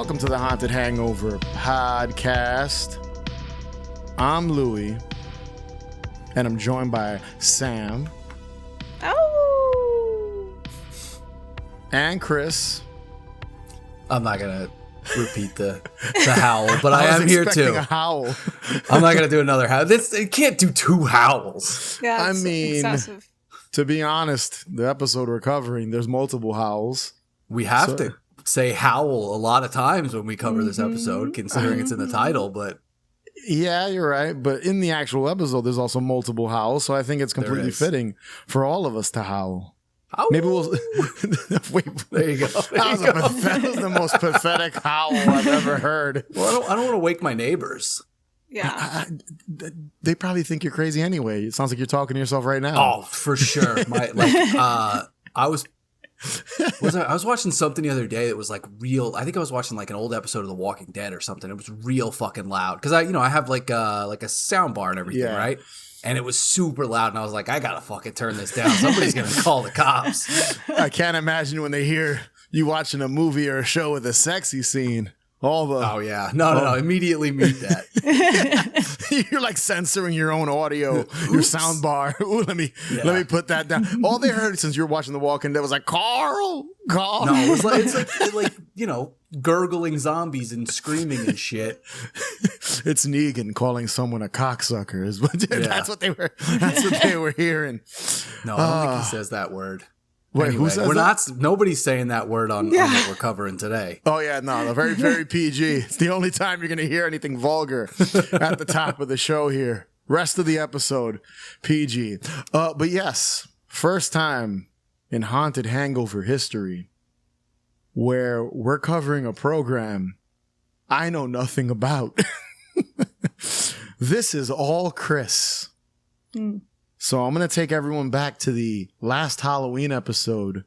Welcome to the Haunted Hangover podcast. I'm Louie, and I'm joined by Sam. Oh! And Chris. I'm not going to repeat the howl, but I am here too. A howl. I'm not going to do another howl. It can't do two howls. Yeah, I mean, excessive. To be honest, the episode we're covering, there's multiple howls. We have to say howl a lot of times when we cover this episode, considering it's in the title, but... Yeah, you're right. But in the actual episode, there's also multiple howls, so I think it's completely fitting for all of us to howl. Ow. Maybe we'll... Wait, there you go. That was the most pathetic howl I've ever heard. Well, I don't want to wake my neighbors. Yeah. They probably think you're crazy anyway. It sounds like you're talking to yourself right now. Oh, for sure. I was watching something the other day that was like real. I think I was watching like an old episode of The Walking Dead or something. It was real fucking loud because I have like a sound bar and everything, right? And it was super loud, and I was like, I gotta fucking turn this down. Somebody's gonna call the cops. I can't imagine when they hear you watching a movie or a show with a sexy scene. Oh yeah, no, immediately mute that. You're like censoring your own audio, your sound bar. Ooh, let me put that down. All they heard since you were watching The Walking Dead was like Carl. No, it's like gurgling zombies and screaming and shit. It's Negan calling someone a cocksucker. That's what they were. That's what they were hearing. No, I don't think he says that word. Wait, anyway, who says that? Nobody's saying that word on what we're covering today. Oh, yeah, no, very, very PG. It's the only time you're going to hear anything vulgar at the top of the show here. Rest of the episode, PG. But yes, first time in Haunted Hangover history where we're covering a program I know nothing about. This is all Chris. So I'm going to take everyone back to the last Halloween episode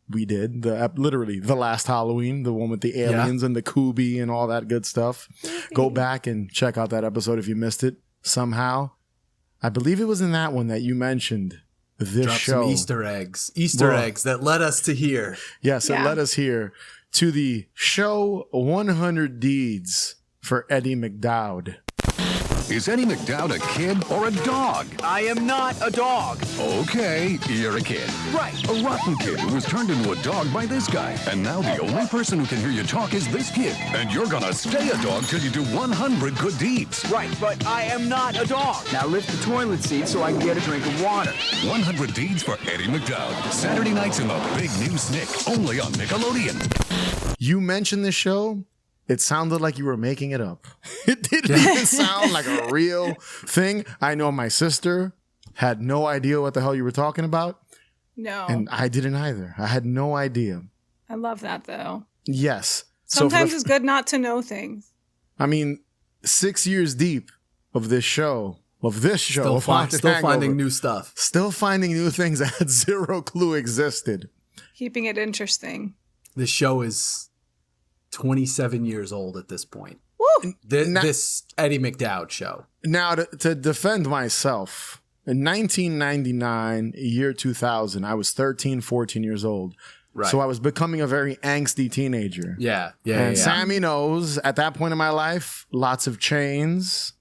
we did. Literally the last Halloween, the one with the aliens and the Kubi and all that good stuff. Go back and check out that episode if you missed it somehow. I believe it was in that one that you mentioned this show. Some Easter eggs that led us to here. Yes, it led us here to the show 100 Deeds for Eddie McDowd. Is Eddie McDowd a kid or a dog? I am not a dog. Okay, you're a kid. Right. A rotten kid who was turned into a dog by this guy. And now the only person who can hear you talk is this kid. And you're gonna stay a dog till you do 100 good deeds. Right, but I am not a dog. Now lift the toilet seat so I can get a drink of water. 100 Deeds for Eddie McDowd. Saturday nights in the big new SNCC. Only on Nickelodeon. You mentioned this show. It sounded like you were making it up. It didn't even sound like a real thing. I know my sister had no idea what the hell you were talking about. No. And I didn't either. I had no idea. I love that, though. Yes. Sometimes it's good not to know things. I mean, 6 years deep of this show. Still finding new stuff. Still finding new things I had zero clue existed. Keeping it interesting. This show is 27 years old at this point. Woo! This Eddie McDowd show. Now, to defend myself, in 1999, year 2000, I was 13, 14 years old. Right. So I was becoming a very angsty teenager. Yeah. And Sammy knows, at that point in my life, lots of chains,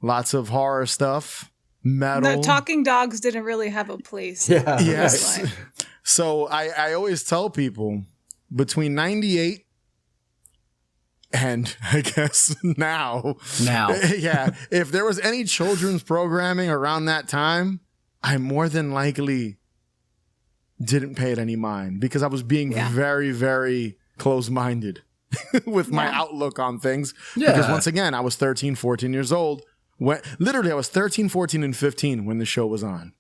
lots of horror stuff, metal. The talking dogs didn't really have a place. Yeah. Yes. So I always tell people, between 98 and I guess now. Yeah. If there was any children's programming around that time, I more than likely didn't pay it any mind because I was being very, very close-minded with my outlook on things. Yeah. Because once again, I was 13, 14 years old. Literally, I was 13, 14, and 15 when the show was on.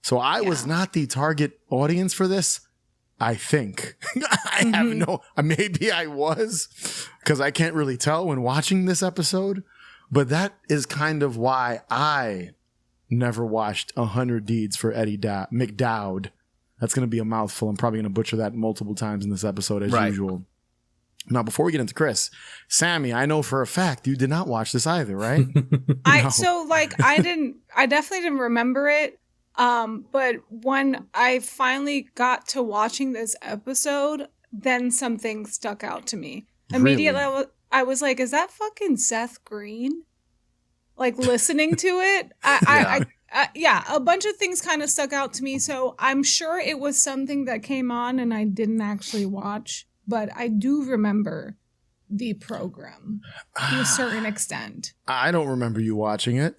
So I was not the target audience for this. I think. I have maybe I was, because I can't really tell when watching this episode, but that is kind of why I never watched 100 Deeds for Eddie McDowd. That's going to be a mouthful. I'm probably going to butcher that multiple times in this episode as usual. Now, before we get into Chris, Sammy, I know for a fact you did not watch this either, right? I definitely didn't remember it. But when I finally got to watching this episode, then something stuck out to me. Immediately, Really? I was like, is that fucking Seth Green? Like, listening to it, yeah, a bunch of things kind of stuck out to me. So I'm sure it was something that came on and I didn't actually watch, but I do remember the program to a certain extent. I don't remember you watching it.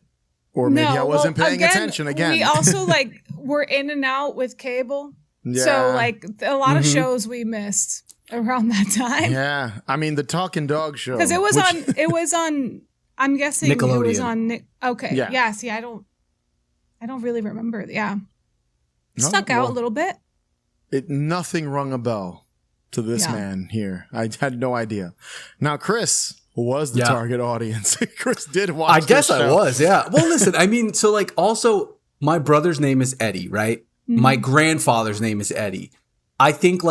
Or maybe I wasn't paying attention again. We also were in and out with cable. Yeah. So a lot of shows we missed around that time. Yeah. I mean, the Talking Dog show. Because it was on, I'm guessing Nickelodeon. it was on, okay. Yeah. Yeah, see, I don't really remember. Yeah. Stuck out a little bit. Nothing rung a bell to this man here. I had no idea. Now, Chris was the target audience. Chris did watch I guess this I show. was, yeah. Well, listen, I mean, so also my brother's name is Eddie, right? Mm-hmm. My grandfather's name is Eddie. I think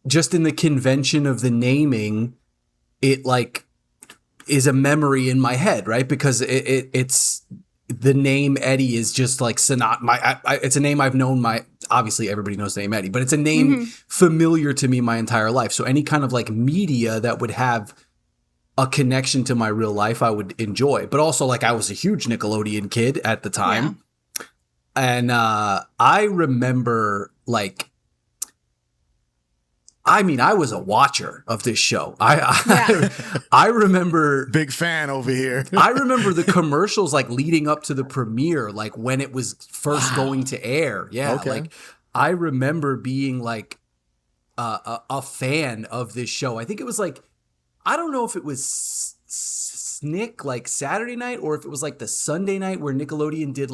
just in the convention of the naming, it is a memory in my head, right? Because it's the name Eddie is just it's a name I've known obviously everybody knows the name Eddie, but it's a name familiar to me my entire life. So any kind of media that would have a connection to my real life, I would enjoy. But also I was a huge Nickelodeon kid at the time. Yeah. And I remember I was a watcher of this show. I remember big fan over here. I remember the commercials leading up to the premiere, when it was first going to air. Yeah, okay. I remember being a fan of this show. I think it was I don't know if it was Snick Saturday night or if it was the Sunday night where Nickelodeon did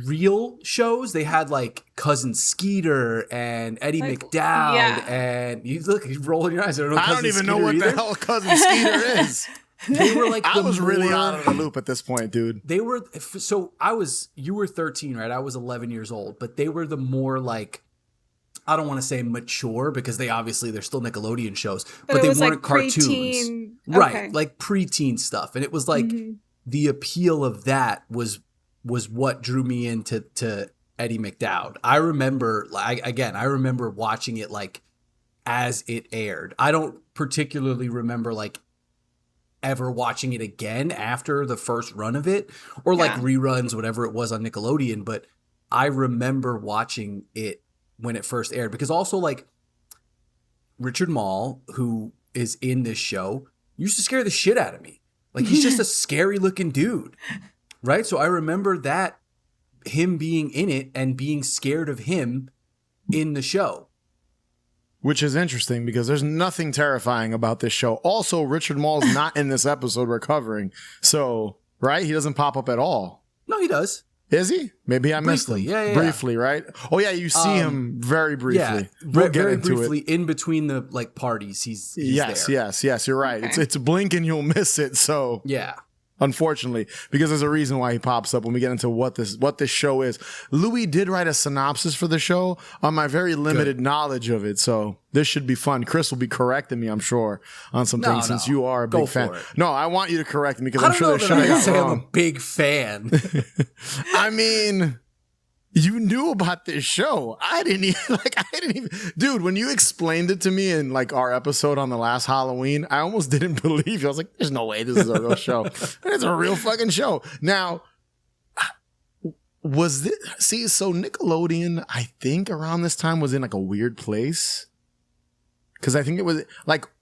real shows. They had Cousin Skeeter and Eddie McDowd, and you're rolling your eyes. I don't even know what the hell Cousin Skeeter is. They were I was really out of the loop at this point, dude. They were you were 13, right? I was 11 years old, but they were the more I don't want to say mature because they're still Nickelodeon shows, but they weren't cartoons. Preteen. Right, preteen stuff. And it was the appeal of that was what drew me into Eddie McDowd. I remember I remember watching it as it aired. I don't particularly remember ever watching it again after the first run of it or reruns, whatever it was on Nickelodeon, but I remember watching it when it first aired because also Richard Mall, who is in this show, used to scare the shit out of me. He's just a scary looking dude. Right? So I remember that him being in it and being scared of him in the show. Which is interesting because there's nothing terrifying about this show. Also, Richard Mall's not in this episode we're covering. So, right? He doesn't pop up at all. No, he does. Is he? Maybe I missed him. Yeah. Briefly, right? Oh, yeah, you see him very briefly. Yeah, we'll get very into briefly it. in between the like parties. He's yes, there. yes, you're right. Okay. It's blink and you'll miss it. So Yeah. unfortunately, because there's a reason why he pops up when we get into what this show is. Louis did write a synopsis for the show on my very limited knowledge of it, so this should be fun. Chris will be correcting me, I'm sure, on some things since you are a big fan. No, I want you to correct me because I'm sure there's shit I got wrong. I'm a big fan. I mean, you knew about this show. I didn't even, dude, when you explained it to me in our episode on the last Halloween, I almost didn't believe you. I was like, there's no way this is a real show. And it's a real fucking show. Now, so Nickelodeon, I think around this time was in a weird place. Cause I think it was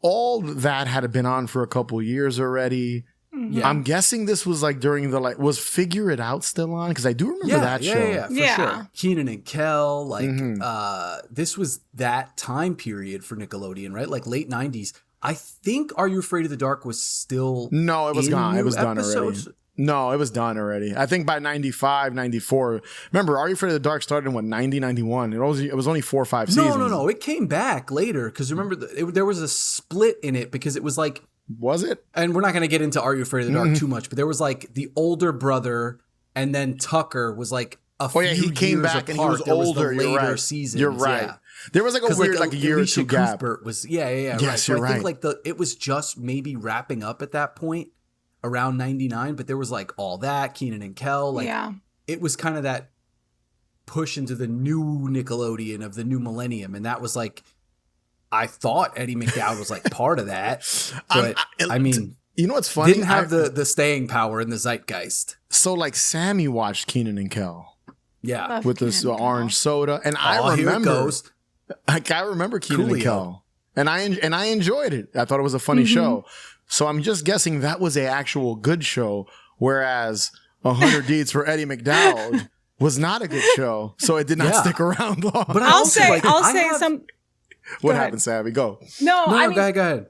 all that had been on for a couple years already. Yeah. I'm guessing this was during the was Figure It Out still on? Because I do remember that show. Yeah, for sure. Keenan and Kel, this was that time period for Nickelodeon, right? Late 90s. I think Are You Afraid of the Dark was still No, it was gone. It was done episodes. already. No, it was done already. I think by 95, 94. Remember, Are You Afraid of the Dark started in 90, 91. It was only 4 or 5 seasons. No. It came back later because remember, there was a split in it because it was Was it? And we're not going to get into Are You Afraid of the Dark too much, but there was the older brother and then Tucker was a few he came years back apart. and he was there older. Was the later you're right. seasons. You're right. Yeah. There was a weird a year or two gap. Cuthbert was right. Yes, So you're I think right. it was just maybe wrapping up at that point around 99, but there was all that Keenan and Kel. It was kind of that push into the new Nickelodeon of the new millennium. And that was like, I thought Eddie McDowd was like part of that. But I mean, you know what's funny? Didn't have the staying power in the zeitgeist. So like Sammy watched Kenan and Kel. Yeah. With this orange soda. And I remember, I remember Kenan and Kel. And I enjoyed it. I thought it was a funny show. So I'm just guessing that was an actual good show. Whereas 100 Deeds for Eddie McDowd was not a good show. So it did not stick around long. But I'll say some. What happened, Savvy? Go. No, I mean, go ahead.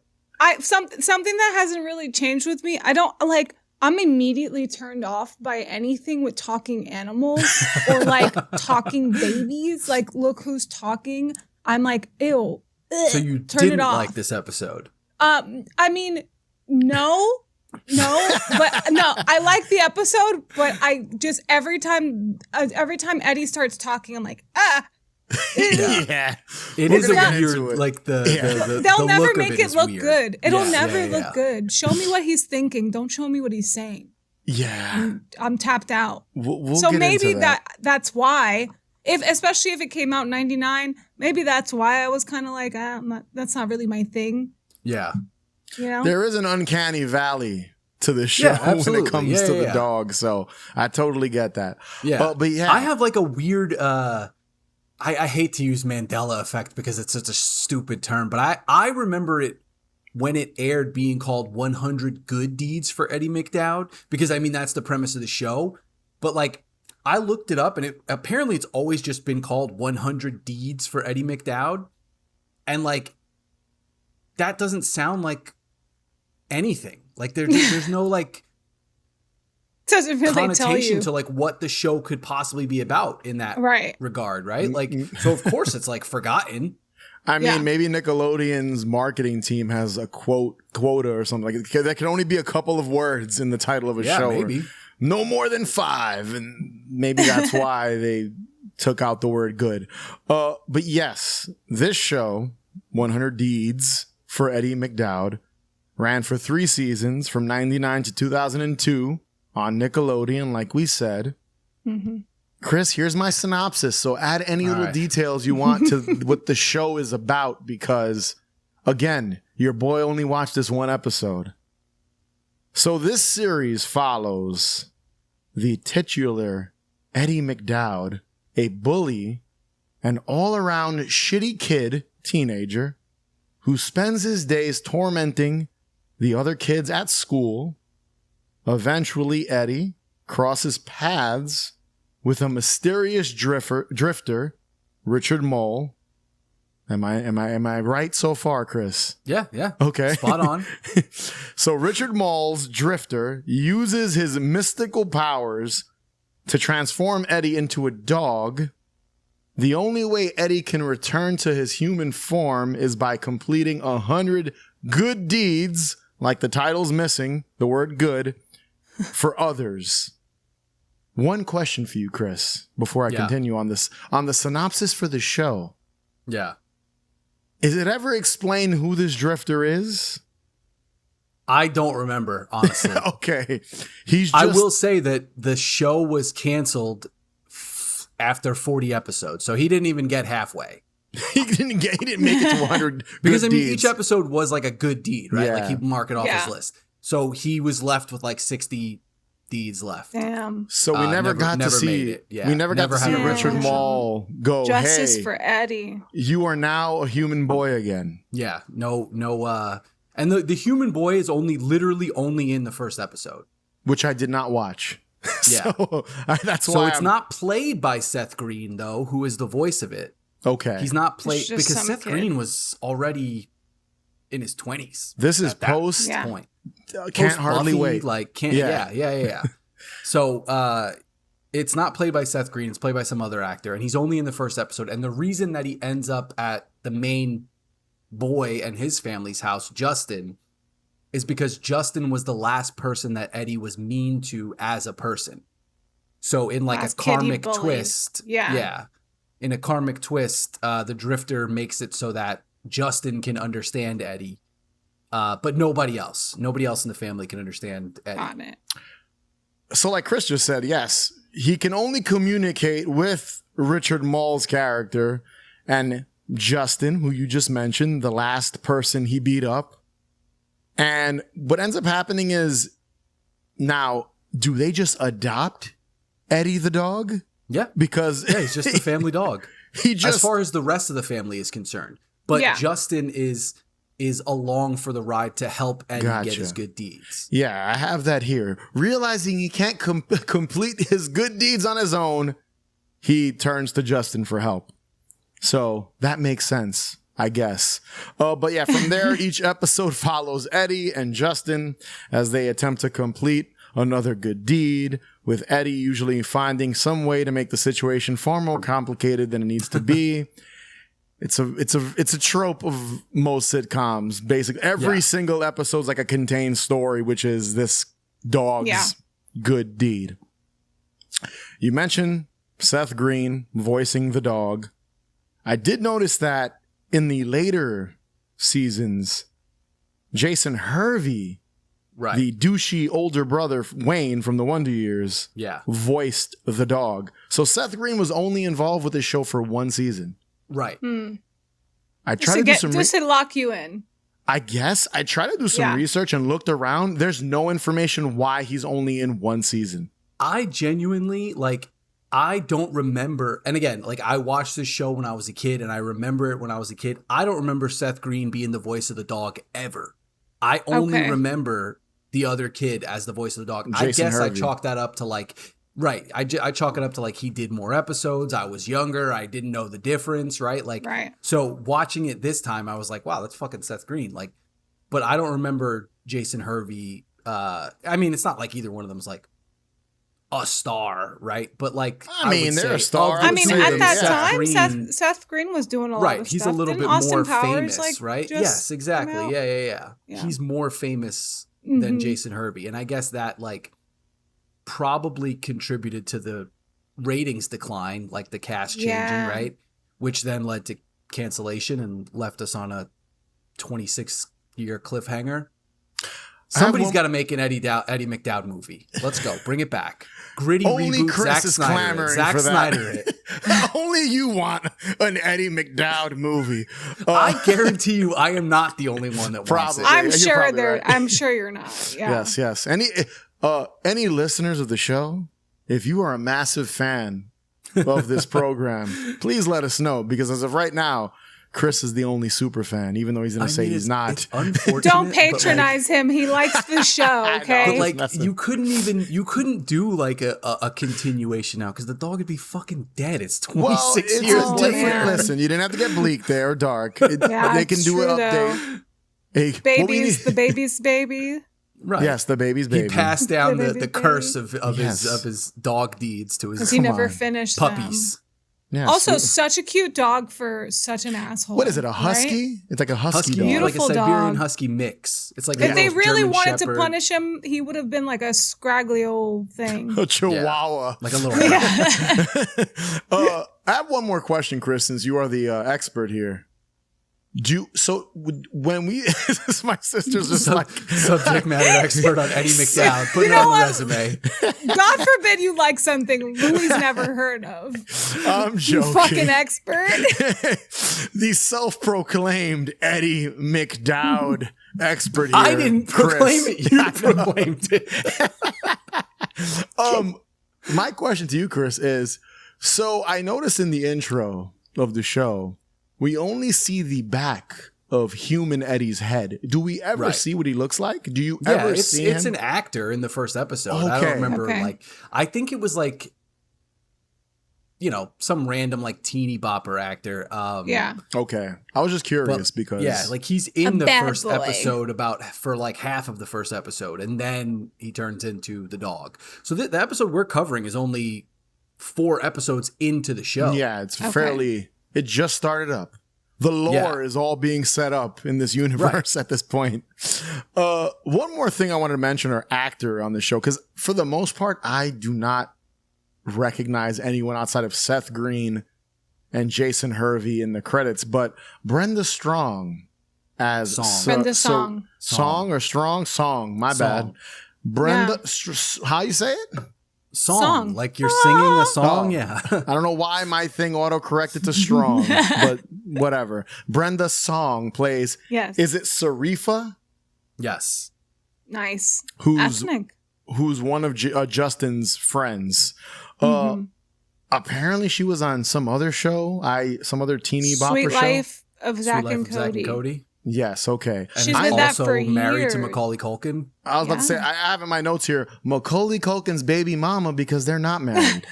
Something that hasn't really changed with me. I don't like. I'm immediately turned off by anything with talking animals or like talking babies. Like, look who's talking. I'm like, ew. So you didn't like this episode? I mean, no, but no, I like the episode, but I just every time Eddie starts talking, I'm like, Yeah. It is a weird, like the they'll never look make of it look weird. good. It'll never look good. Show me what he's thinking. Don't show me what he's saying. Yeah. I'm tapped out. We'll so get maybe into that. that's why. Especially if it came out in 99, maybe that's why I was kind of like, that's not really my thing. Yeah. You know? There is an uncanny valley to this show when it comes to the dog. So I totally get that. Yeah. But yeah. I have like a weird, I hate to use Mandela effect because it's such a stupid term, but I remember it when it aired being called 100 Good Deeds for Eddie McDowd, because I mean, that's the premise of the show. But like, I looked it up and apparently it's always just been called 100 Deeds for Eddie McDowd. And like, that doesn't sound like anything. Like there's no like doesn't really connotation tell you to like what the show could possibly be about in that regard, right? Like, so of course it's like forgotten. I mean, maybe Nickelodeon's marketing team has a quota or something like that can only be a couple of words in the title of a show. Maybe. No more than 5. And maybe that's why they took out the word good. But yes, this show, 100 Deeds for Eddie McDowd, ran for 3 seasons from 99 to 2002 on Nickelodeon, like we said. Mm-hmm. Chris, here's my synopsis. So add any little details you want to what the show is about, because, again, your boy only watched this one episode. So this series follows the titular Eddie McDowd, a bully, an all-around shitty kid, teenager, who spends his days tormenting the other kids at school. Eventually, Eddie crosses paths with a mysterious drifter, Richard Mole. Am I right so far, Chris? Yeah. Okay. Spot on. So Richard Mole's drifter uses his mystical powers to transform Eddie into a dog. The only way Eddie can return to his human form is by completing 100 good deeds, like the title's missing, the word good, for others. One question for you, Chris, before I continue on this. On the synopsis for the show. Yeah. Is it ever explained who this drifter is? I don't remember, honestly. Okay. I will say that the show was canceled after 40 episodes, so he didn't even get halfway. He didn't make it to 100 because good I mean, deeds. each episode was like a good deed, right? Yeah. Like he'd mark it off his list. So he was left with like 60 deeds left. Damn. So we never got to see. Yeah. We never got to see Richard Mole go. Justice for Eddie. You are now a human boy again. Yeah. No. And the human boy is literally only in the first episode, which I did not watch. Yeah. So that's why. So it's not played by Seth Green though, who is the voice of it. Okay. He's not played because Seth kid. Green was already in his 20s. This is post point. Can't hardly wait. Like can't. Yeah. So it's not played by Seth Green. It's played by some other actor, and he's only in the first episode. And the reason that he ends up at the main boy and his family's house, Justin, is because Justin was the last person that Eddie was mean to as a person. So in like last a karmic kid he bullied. twist, in a karmic twist, the drifter makes it so that Justin can understand Eddie, but nobody else in the family can understand Eddie. Got it. So like Chris just said, yes, he can only communicate with Richard Mall's character, and Justin, who you just mentioned, the last person he beat up. And what ends up happening is, now, do they just adopt Eddie the dog? Yeah. Because he's just a family dog. As far as the rest of the family is concerned. But Justin is along for the ride to help Eddie get his good deeds. Yeah, I have that here. Realizing he can't complete his good deeds on his own, he turns to Justin for help. So that makes sense, I guess. But yeah, from there, each episode follows Eddie and Justin as they attempt to complete another good deed, with Eddie usually finding some way to make the situation far more complicated than it needs to be. It's a trope of most sitcoms. Basically, every single episode's like a contained story, which is this dog's good deed. You mentioned Seth Green voicing the dog. I did notice that in the later seasons, Jason Hervey, the douchey older brother Wayne from the Wonder Years, voiced the dog. So Seth Green was only involved with this show for one season. Right. I tried to do some just to lock you in. I guess I tried to do some research and looked around. There's no information why he's only in one season. I genuinely I don't remember. And again, I watched this show when I was a kid, and I remember it when I was a kid. I don't remember Seth Green being the voice of the dog ever. I only remember the other kid as the voice of the dog. Jason I guess Hervey. I chalk that up to I chalk it up to he did more episodes. I was younger. I didn't know the difference, right? So watching it this time, I was like, wow, that's fucking Seth Green. But I don't remember Jason Hervey. I mean, it's not like either one of them's a star, right? But they're a star. I mean, at that time, Seth Green was doing a lot of stuff. He's a little bit Austin more Powers, famous, right? Yes, exactly. Yeah. He's more famous than Jason Hervey, and I guess that probably contributed to the ratings decline, the cast changing, right? Which then led to cancellation and left us on a 26-year cliffhanger. Somebody's got to make an Eddie McDowd movie. Let's go. Bring it back. Gritty Only reboot. Chris Zack is Snyder. clamoring Zack for that. Snyder it. Only you want an Eddie McDowd movie. I guarantee you, I am not the only one that wants it. I'm You're sure probably right. I'm sure you're not. Yeah. Yes. Any listeners of the show, if you are a massive fan of this program, please let us know, because as of right now, Chris is the only super fan, even though he's going to say he's not. It's unfortunate. Don't patronize him. He likes the show, okay? But you couldn't do a continuation now, because the dog would be fucking dead. It's 26 years later. Listen, you didn't have to get bleak there or dark. They can do an update. The baby's baby. Right. Yes, the baby's baby. He passed down the curse of his dog deeds to his because he never finished puppies. Them. Yeah, also, such a cute dog for such an asshole. What is it, a husky? Right? It's like a husky dog. Beautiful like a Siberian dog. Husky mix. It's like if they really German wanted Shepherd. to punish him, he would have been like a scraggly old thing. A chihuahua. Like a little I have one more question, Chris, since you are the expert here. When we my sister's just subject matter expert on Eddie McDowd, put it on the resume. God forbid you like something Louie's never heard of. I'm joking. You fucking expert. The self-proclaimed Eddie McDowd expert here. I didn't proclaim it. You proclaimed it. My question to you, Chris, is: so I noticed in the intro of the show, we only see the back of human Eddie's head. Do we ever see what he looks like? Do you ever see him? It's an actor in the first episode. Okay. I don't remember. I think it was some random teeny bopper actor. Okay. I was just curious because he's in the first episode for half of the first episode, and then he turns into the dog. So the episode we're covering is only 4 episodes into the show. Yeah, it's fairly. It just started up. The lore is all being set up in this universe at this point. One more thing I wanted to mention, our actor on the show, because for the most part, I do not recognize anyone outside of Seth Green and Jason Hervey in the credits, but Brenda Strong as Brenda Song. Song or Strong? Song. My bad. Brenda, how you say it? Song. Like you're singing a song? Yeah. I don't know why my thing auto-corrected to strong, but whatever. Brenda Song plays, Yes. is it Sarifa? Yes. Nice. Who's Ethnic. one of Justin's friends. Apparently she was on some other show, some other teeny bopper Sweet show. Life of Zach Sweet Life and of Zach and Cody. Yes, okay. And She's is been that also for married years. to Macaulay Culkin. I was about to say, I have in my notes here, Macaulay Culkin's baby mama, because they're not married.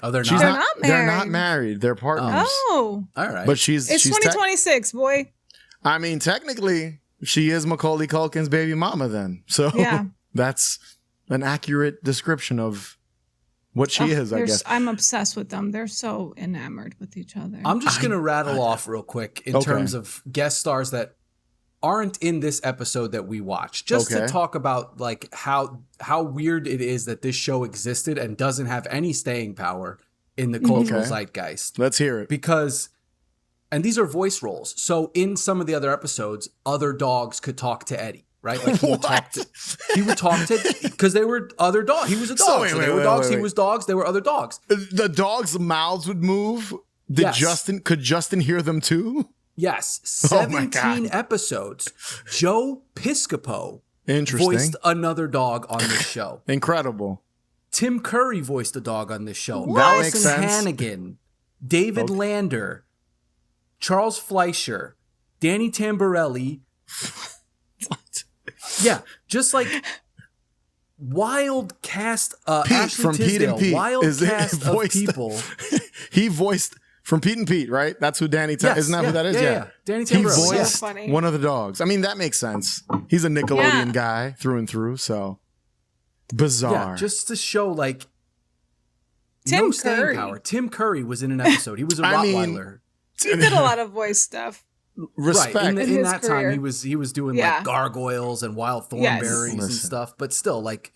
Oh, they're They're not. not They're married. not married. They're partners. Oh. All right. But It's she's 2026, boy. I mean, technically, she is Macaulay Culkin's baby mama then. So Yeah. that's an accurate description of what she is, I guess. I'm obsessed with them. They're so enamored with each other. I'm just going to rattle off real quick in terms of guest stars that aren't in this episode that we watched, just to talk about like how weird it is that this show existed and doesn't have any staying power in the cultural zeitgeist. Let's hear it. Because, and these are voice roles. So in some of the other episodes, other dogs could talk to Eddie, right? Like he would talk to, because they were other dogs. He was a dog. So they were dogs. He was dogs. They were other dogs. The dogs' mouths would move. Could Justin hear them too? Yes, 17 episodes. Joe Piscopo voiced another dog on this show. Incredible. Tim Curry voiced a dog on this show. That Allison makes sense. Hannigan, David Lander, Charles Fleischer, Danny Tamborelli. Yeah, just like wild cast. Pete Ashley from Tisdale, Pete and Pete wild cast of people. He voiced from Pete and Pete, right? That's who Danny. Isn't that who that is? Yeah. Danny He Tamborelli. voiced one of the dogs. I mean, that makes sense. He's a Nickelodeon guy through and through. So bizarre. Yeah, just to show like Tim no staying Curry. power. Tim Curry was in an episode. He was a Rottweiler. He did a lot of voice stuff. Respect. Right. In his that career. time, he was doing like gargoyles and wild thornberries and stuff. But still, like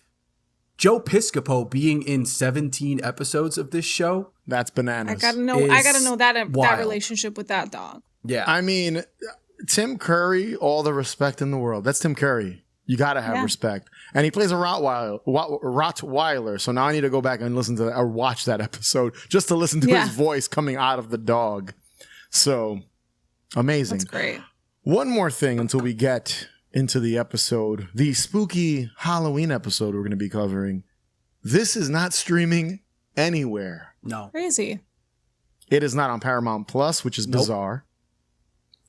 Joe Piscopo being in 17 episodes of this show. That's bananas. I gotta know that relationship with that dog. Yeah. I mean, Tim Curry, all the respect in the world. That's Tim Curry. You gotta have respect. And he plays a Rottweiler. So now I need to go back and listen to that or watch that episode just to listen to his voice coming out of the dog. So amazing. That's great. One more thing until we get into the episode, the spooky Halloween episode we're going to be covering. This is not streaming anywhere. No. Crazy. It is not on Paramount Plus, which is bizarre.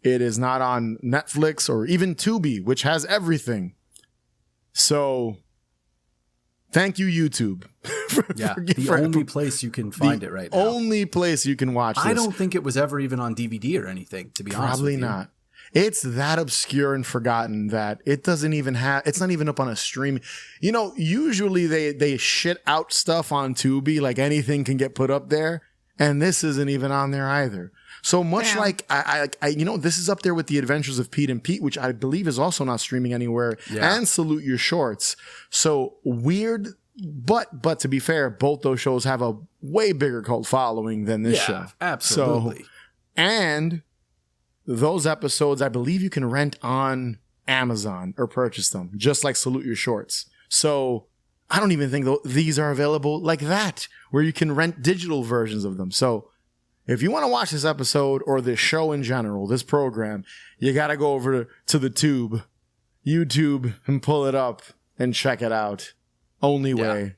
It is not on Netflix or even Tubi, which has everything. So thank you, YouTube. The only place you can find it right now. Only place you can watch this. I don't think it was ever even on DVD or anything, to be honest with Probably you. not. It's that obscure and forgotten that it doesn't even have, it's not even up on a stream. You know, usually they shit out stuff on Tubi, like anything can get put up there. And this isn't even on there either. So much like I this is up there with The Adventures of Pete and Pete, which I believe is also not streaming anywhere, and Salute Your Shorts. So weird, but to be fair, both those shows have a way bigger cult following than this show. Absolutely. So, and those episodes, I believe you can rent on Amazon or purchase them, just like Salute Your Shorts. So I don't even think these are available like that, where you can rent digital versions of them. So if you want to watch this episode or this show in general, this program, you got to go over to the YouTube, and pull it up and check it out. Only way.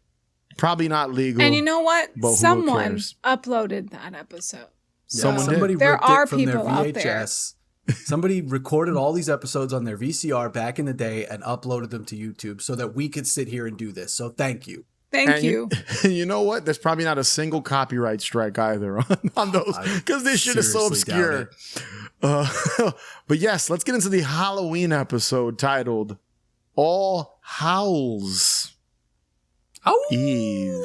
Probably not legal. And you know what? But Someone uploaded that episode. Yeah, somebody there ripped are it from their people out there. VHS. Somebody recorded all these episodes on their VCR back in the day and uploaded them to YouTube so that we could sit here and do this. So thank you. Thank you. You know what? There's probably not a single copyright strike either on those, because this shit is so obscure. But yes, let's get into the Halloween episode titled All Howls Eve.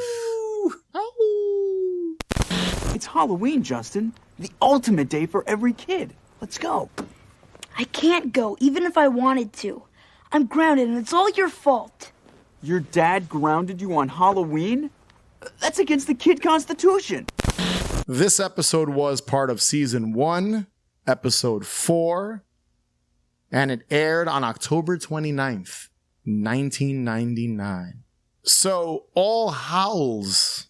It's Halloween, Justin. The ultimate day for every kid. Let's go. I can't go, even if I wanted to. I'm grounded, and it's all your fault. Your dad grounded you on Halloween? That's against the kid constitution. This episode was part of season 1, episode 4, and it aired on October 29th, 1999. So All Howls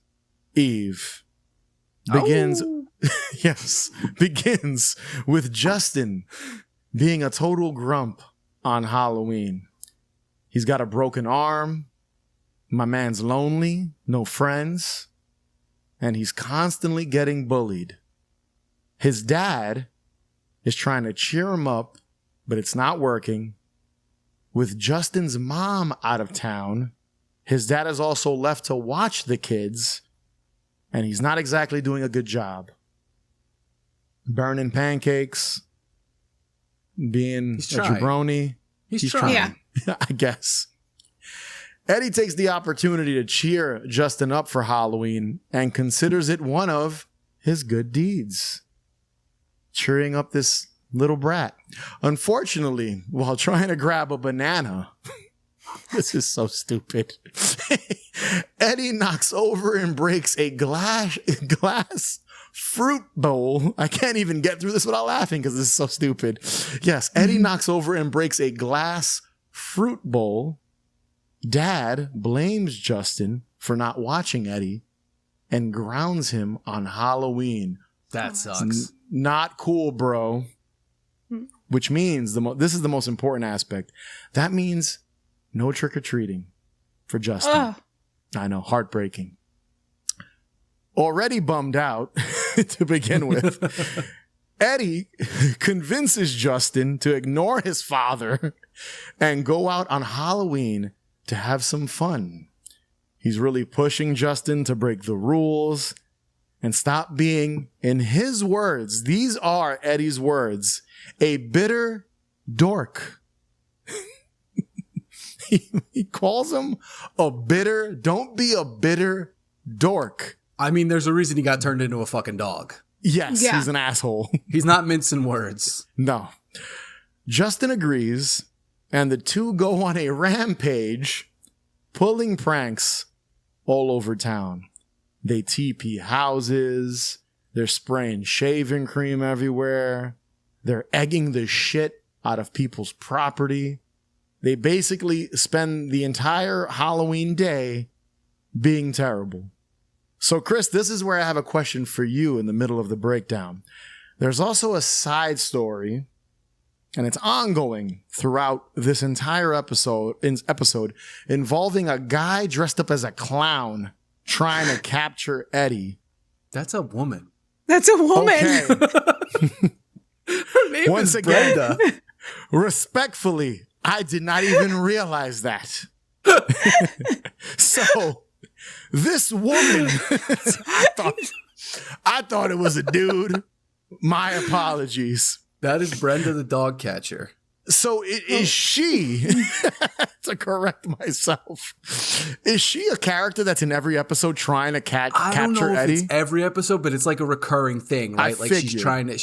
Eve begins begins with Justin being a total grump on Halloween. He's got a broken arm. My man's lonely, no friends, and he's constantly getting bullied. His dad is trying to cheer him up, but it's not working. With Justin's mom out of town, his dad is also left to watch the kids, and he's not exactly doing a good job. Burning pancakes, being a jabroni. He's trying. Yeah. I guess. Eddie takes the opportunity to cheer Justin up for Halloween and considers it one of his good deeds. Cheering up this little brat. Unfortunately, while trying to grab a banana, this is so stupid, Eddie knocks over and breaks a glass fruit bowl. I can't even get through this without laughing because this is so stupid. Yes, Eddie knocks over and breaks a glass fruit bowl. Dad blames Justin for not watching Eddie and grounds him on Halloween. That sucks. Not cool, bro. Which means this is the most important aspect. That means no trick-or-treating for Justin. I know, heartbreaking. Already bummed out to begin with, Eddie convinces Justin to ignore his father and go out on Halloween to have some fun. He's really pushing Justin to break the rules and stop being, in his words, these are Eddie's words, a bitter dork. He calls him don't be a bitter dork. I mean, there's a reason he got turned into a fucking dog. Yes, he's an asshole. He's not mincing words. No. Justin agrees, and the two go on a rampage, pulling pranks all over town. They TP houses, they're spraying shaving cream everywhere, they're egging the shit out of people's property. They basically spend the entire Halloween day being terrible. So, Chris, this is where I have a question for you in the middle of the breakdown. There's also a side story, and it's ongoing throughout this entire episode involving a guy dressed up as a clown trying to capture Eddie. That's a woman. That's a woman. Okay. Her name Once is again, Brenda. Respectfully, I did not even realize that. So, this woman, I thought it was a dude. My apologies. That is Brenda the dog catcher. So is she, to correct myself, is she a character that's in every episode trying to capture Eddie? I don't know if it's every episode, but it's like a recurring thing, right? Like she's trying to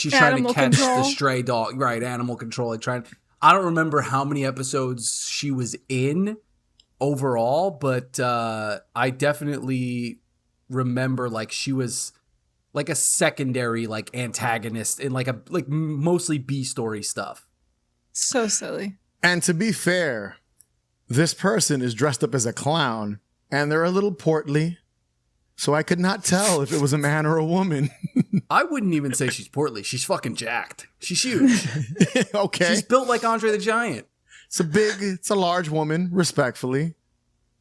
catch the stray dog, right? Animal control. Like I don't remember how many episodes she was in overall, but I definitely remember like she was like a secondary like antagonist in like mostly B story stuff. So silly. And to be fair, this person is dressed up as a clown and they're a little portly. So I could not tell if it was a man or a woman. I wouldn't even say she's portly. She's fucking jacked. She's huge. Okay. She's built like Andre the Giant. It's a large woman, respectfully.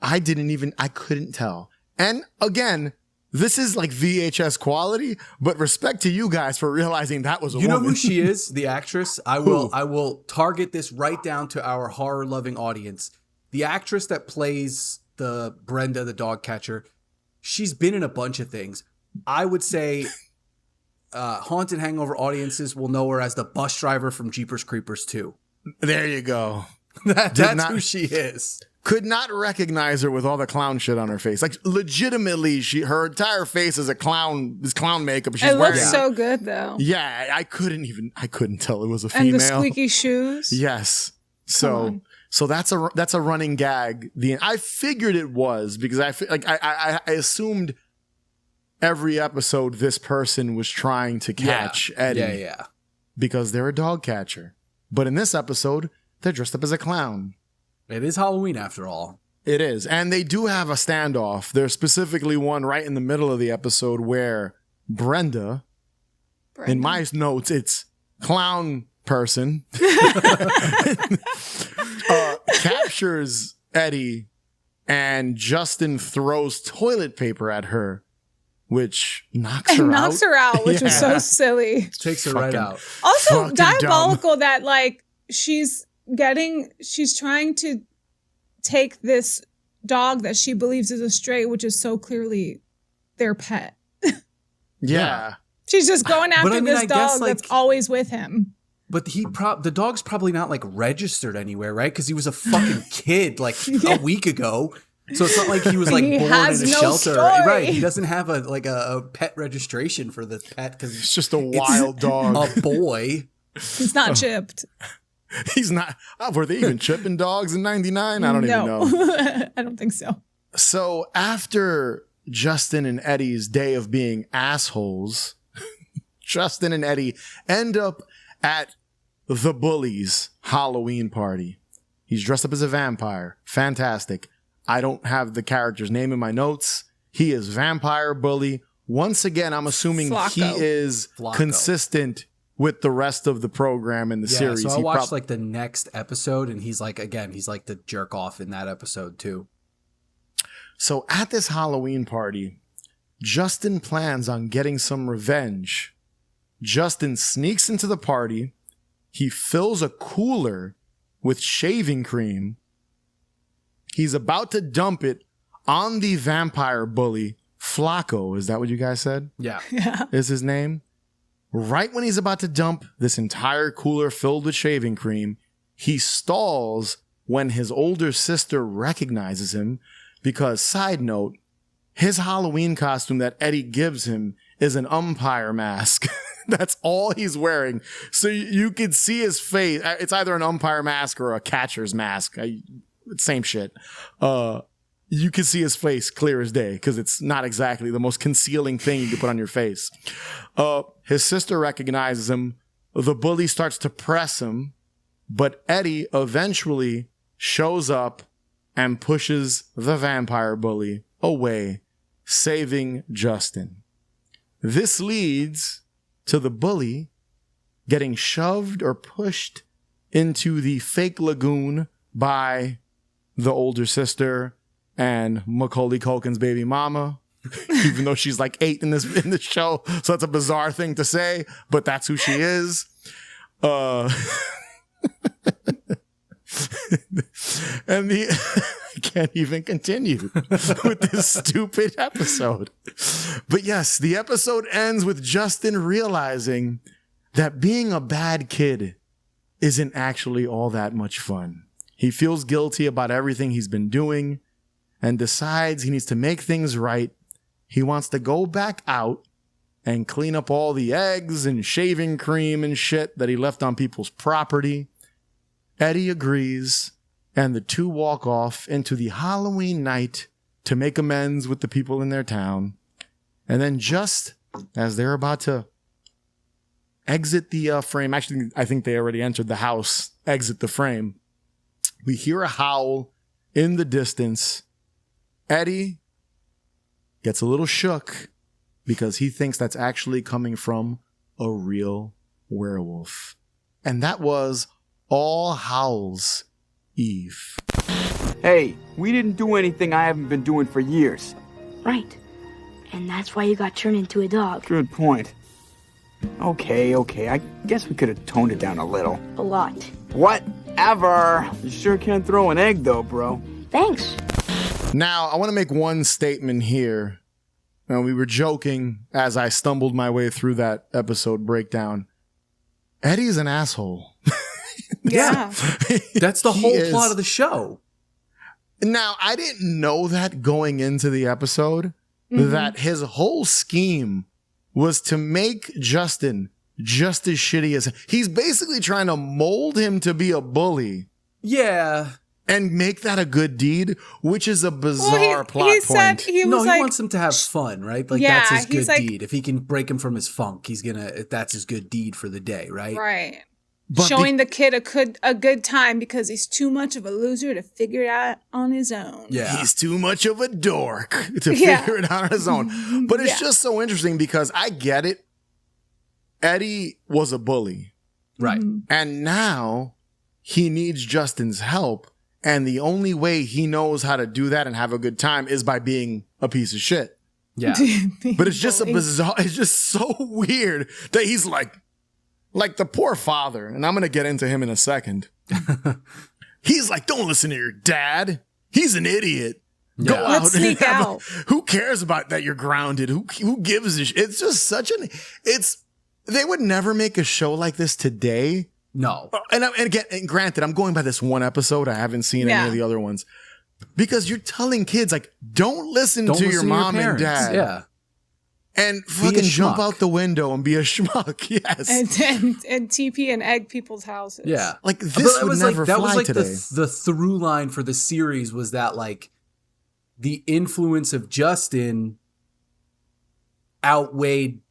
I couldn't tell. And again, this is like VHS quality, but respect to you guys for realizing that was a woman. You know who she is? The actress? I will target this right down to our horror-loving audience. The actress that plays the Brenda, the dog catcher, she's been in a bunch of things. I would say Haunted Hangover audiences will know her as the bus driver from Jeepers Creepers 2. There you go. That's who she is. Could not recognize her with all the clown shit on her face. Like legitimately, her entire face is clown makeup. It looks so good though. Yeah, I couldn't tell it was a female. And the squeaky shoes. Yes. So that's a running gag. I figured it was because I assumed every episode this person was trying to catch Eddie. Yeah. Because they're a dog catcher. But in this episode, they're dressed up as a clown. It is Halloween after all. It is. And they do have a standoff. There's specifically one right in the middle of the episode where Brenda. In my notes, it's clown person, captures Eddie, and Justin throws toilet paper at her, which knocks her out, which was so silly. Takes her right out. Also diabolical that like she's trying to take this dog that she believes is a stray, which is so clearly their pet. Yeah. She's just going after this dog that's always with him. But the dog's probably not like registered anywhere, right? Because he was a fucking kid like a week ago. So it's not like he was like born in a shelter. Story. Right. He doesn't have a pet registration for the pet because it's just a wild dog. A boy. He's not chipped. He's not. Were they even chipping dogs in 99? I don't even know. I don't think so. So after Justin and Eddie's day of being assholes, Justin and Eddie end up at the bully's Halloween party. He's dressed up as a vampire. Fantastic. I don't have the character's name in my notes. He is vampire bully. Once again, I'm assuming he is consistent with the rest of the program in the series. So I watched like the next episode and he's like the jerk off in that episode too. So at this Halloween party, Justin plans on getting some revenge. Justin sneaks into the party. He fills a cooler with shaving cream. He's about to dump it on the vampire bully, Flacco. Is that what you guys said? Yeah. Is his name? Right when he's about to dump this entire cooler filled with shaving cream, he stalls when his older sister recognizes him because, side note, his Halloween costume that Eddie gives him is an umpire mask. That's all he's wearing. So you could see his face. It's either an umpire mask or a catcher's mask. Same shit. You can see his face clear as day because it's not exactly the most concealing thing you could put on your face. His sister recognizes him. The bully starts to press him, but Eddie eventually shows up and pushes the vampire bully away, saving Justin. This leads to the bully getting shoved or pushed into the fake lagoon by the older sister and Macaulay Culkin's baby mama, even though she's like 8 in this show. So that's a bizarre thing to say, but that's who she is. And I can't even continue with this stupid episode. But yes, the episode ends with Justin realizing that being a bad kid isn't actually all that much fun. He feels guilty about everything he's been doing and decides he needs to make things right. He wants to go back out and clean up all the eggs and shaving cream and shit that he left on people's property. Eddie agrees, and the two walk off into the Halloween night to make amends with the people in their town. And then just as they're about to exit the frame, actually, I think they already entered the house, exit the frame, we hear a howl in the distance. Eddie gets a little shook because he thinks that's actually coming from a real werewolf. And that was All Howls Eve. Hey, we didn't do anything I haven't been doing for years. Right. And that's why you got turned into a dog. Good point. Okay, I guess we could have toned it down a little. A lot. Whatever. You sure can't throw an egg though, bro. Thanks. Now, I want to make one statement here. Now, we were joking as I stumbled my way through that episode breakdown. Eddie's an asshole. Yeah. That's the whole plot of the show. Now, I didn't know that going into the episode, that his whole scheme was to make Justin just as shitty as he's basically trying to mold him to be a bully. Yeah. And make that a good deed, which is a bizarre plot point. Said he wants him to have fun, right? Like that's his good deed. If he can break him from his funk, that's his good deed for the day, right? Right. showing the kid a good time because he's too much of a loser to figure it out on his own. Yeah. He's too much of a dork to figure it out on his own. But it's just so interesting because I get it. Eddie was a bully. Right. And now he needs Justin's help. And the only way he knows how to do that and have a good time is by being a piece of shit. Yeah. But it's just it's just so weird that he's like the poor father. And I'm going to get into him in a second. He's like, don't listen to your dad. He's an idiot. Yeah. Go out Let's and sneak out. Who cares about that you're grounded? Who gives a shit? It's just they would never make a show like this today. No. And granted, I'm going by this one episode. I haven't seen any of the other ones. Because you're telling kids, like, don't listen to your mom and dad. Yeah. And fucking jump out the window and be a schmuck. Yes. And TP and egg people's houses. Yeah. Like, this would never fly that was today. the through line for the series was that, like, the influence of Justin outweighed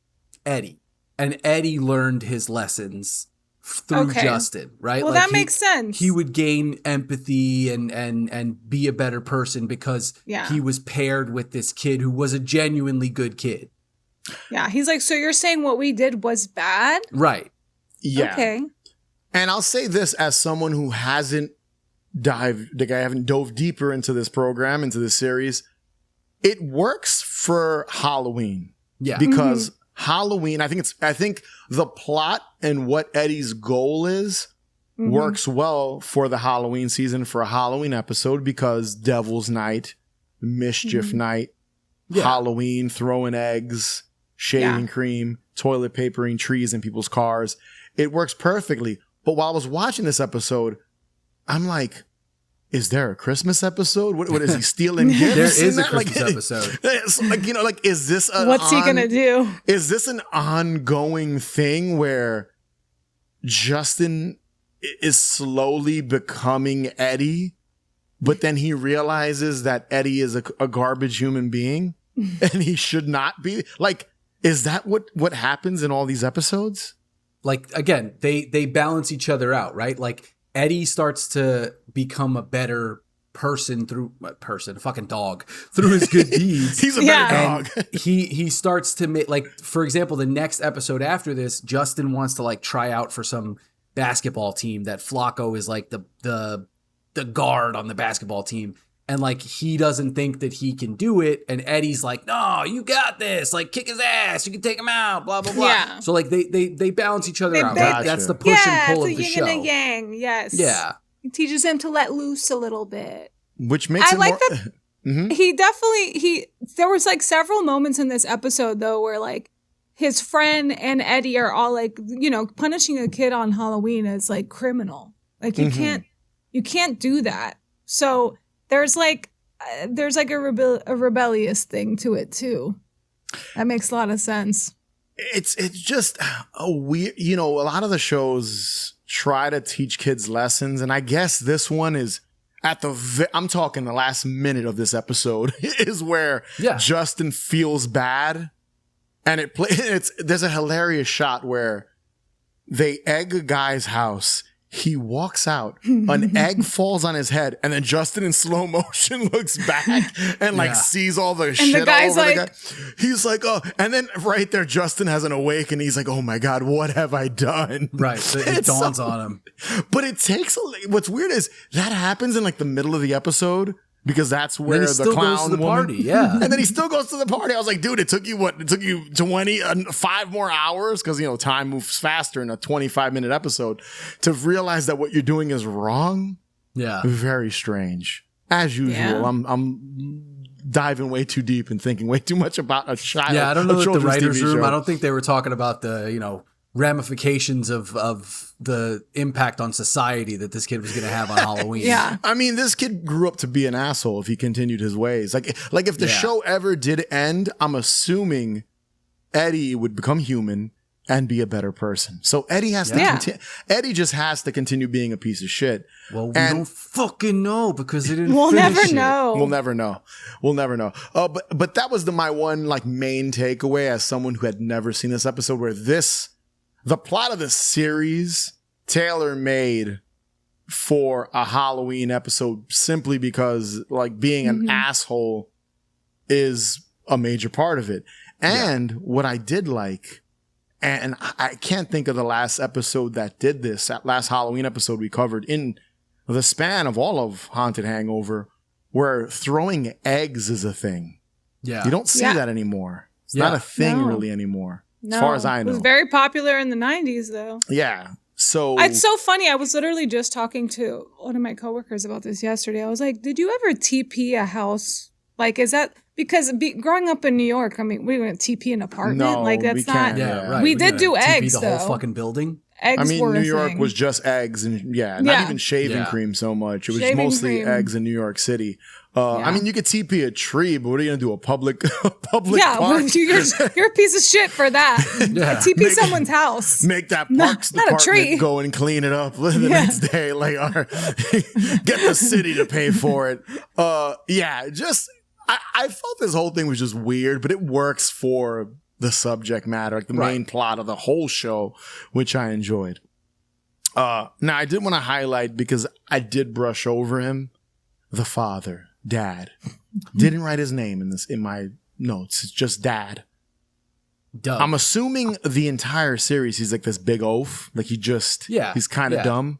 Eddie. And Eddie learned his lessons through Justin, right? Well, that makes sense. He would gain empathy and be a better person because he was paired with this kid who was a genuinely good kid. Yeah, he's like, so you're saying what we did was bad? Right. Yeah. Okay. And I'll say this as someone who haven't dove deeper into this program, into this series. It works for Halloween. Yeah. Because Halloween, I think the plot and what Eddie's goal is works well for the Halloween season for a Halloween episode because Devil's Night, Mischief Night, Halloween, throwing eggs, shaving cream, toilet papering trees in people's cars. It works perfectly. But while I was watching this episode, I'm like, is there a Christmas episode? What is he stealing gifts? There is a Christmas episode. Is this what's he gonna do? Is this an ongoing thing where Justin is slowly becoming Eddie, but then he realizes that Eddie is a garbage human being and he should not be? Like, is that what happens in all these episodes? Like, again, they balance each other out, right? Like, Eddie starts to become a better person fucking dog, through his good deeds. He's a better dog. he starts to make, like, for example, the next episode after this, Justin wants to, like, try out for some basketball team that Flacco is, like, the guard on the basketball team. And, like, he doesn't think that he can do it. And Eddie's like, no, you got this. Like, kick his ass. You can take him out, blah, blah, blah. Yeah. So, like, they balance each other out. Right? That's the push and pull of the show. It's a yin and a yang, yes. Yeah. It teaches him to let loose a little bit. Which makes it like more... that he definitely, there was, like, several moments in this episode, though, where, like, his friend and Eddie are all, like, you know, punishing a kid on Halloween is, like, criminal. Like, you can't do that. So... There's like a rebellious thing to it too. That makes a lot of sense. It's just a weird, you know, a lot of the shows try to teach kids lessons. And I guess this one is I'm talking the last minute of this episode is where Justin feels bad. And there's a hilarious shot where they egg a guy's house. He walks out, an egg falls on his head, and then Justin in slow motion looks back and like sees all the shit the guy's all over like, the guy. He's like, oh, and then right there, Justin has an awakening. He's like, oh my God, what have I done? Right. So it dawns on him. But it takes, what's weird is that happens in like the middle of the episode. Because that's where the clown goes to the woman, party, yeah. And then he still goes to the party. I was like, dude, it took you 5 more hours? Because, you know, time moves faster in a 25-minute episode to realize that what you're doing is wrong. Yeah. Very strange. As usual, Yeah. I'm diving way too deep and thinking way too much about a child. Yeah, I don't know that the writer's room, show. I don't think they were talking about the, you know, ramifications of the impact on society that this kid was going to have on Halloween. Yeah. I mean, this kid grew up to be an asshole if he continued his ways. Like if the show ever did end, I'm assuming Eddie would become human and be a better person. So Eddie has to Eddie just has to continue being a piece of shit. Well, we don't fucking know because they didn't We'll finish never it. know. We'll never know. We'll never know. But that was my one like main takeaway as someone who had never seen this episode where the plot of the series tailor-made for a Halloween episode simply because like being an asshole is a major part of it. And what I did like, and I can't think of the last episode that did this, that last Halloween episode we covered in the span of all of Haunted Hangover, where throwing eggs is a thing. Yeah. You don't see that anymore. It's not a thing really anymore. No. As far as I know. It was very popular in the 90s though. Yeah. So it's so funny. I was literally just talking to one of my coworkers about this yesterday. I was like, did you ever TP a house? Like, is that because growing up in New York, I mean, we went TP an apartment. No, like that's not. Yeah, right. We did do eggs the though. whole fucking building. Eggs I mean, were New a York thing. was just eggs and not even shaving cream so much. It was Shaving mostly cream. eggs in New York City. I mean, you could TP a tree, but what are you gonna do? A public park? You're a piece of shit for that. TP someone's house. Make that parks department a tree. go and clean it up the next day. Like, get the city to pay for it. I felt this whole thing was just weird, but it works for the subject matter, like the main plot of the whole show, which I enjoyed. Now, I did want to highlight, because I did brush over him, the father, Dad. Didn't write his name in my notes. It's just Dad. Doug. I'm assuming the entire series he's like this big oaf. Like he's kind of dumb.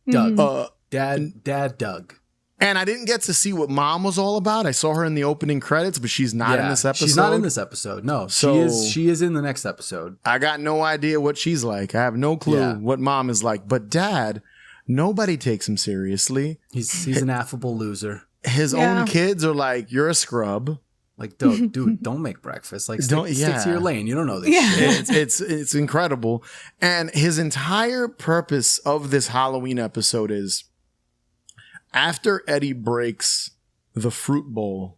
Doug. Dad Doug. And I didn't get to see what Mom was all about. I saw her in the opening credits, but she's not in this episode. She's not in this episode. No, she is in the next episode. I got no idea what she's like. I have no clue what Mom is like. But Dad, nobody takes him seriously. He's an affable loser. His own kids are like, you're a scrub. Like, dude, don't make breakfast. Like, stick to your lane. You don't know this shit. It's incredible. And his entire purpose of this Halloween episode is, after Eddie breaks the fruit bowl,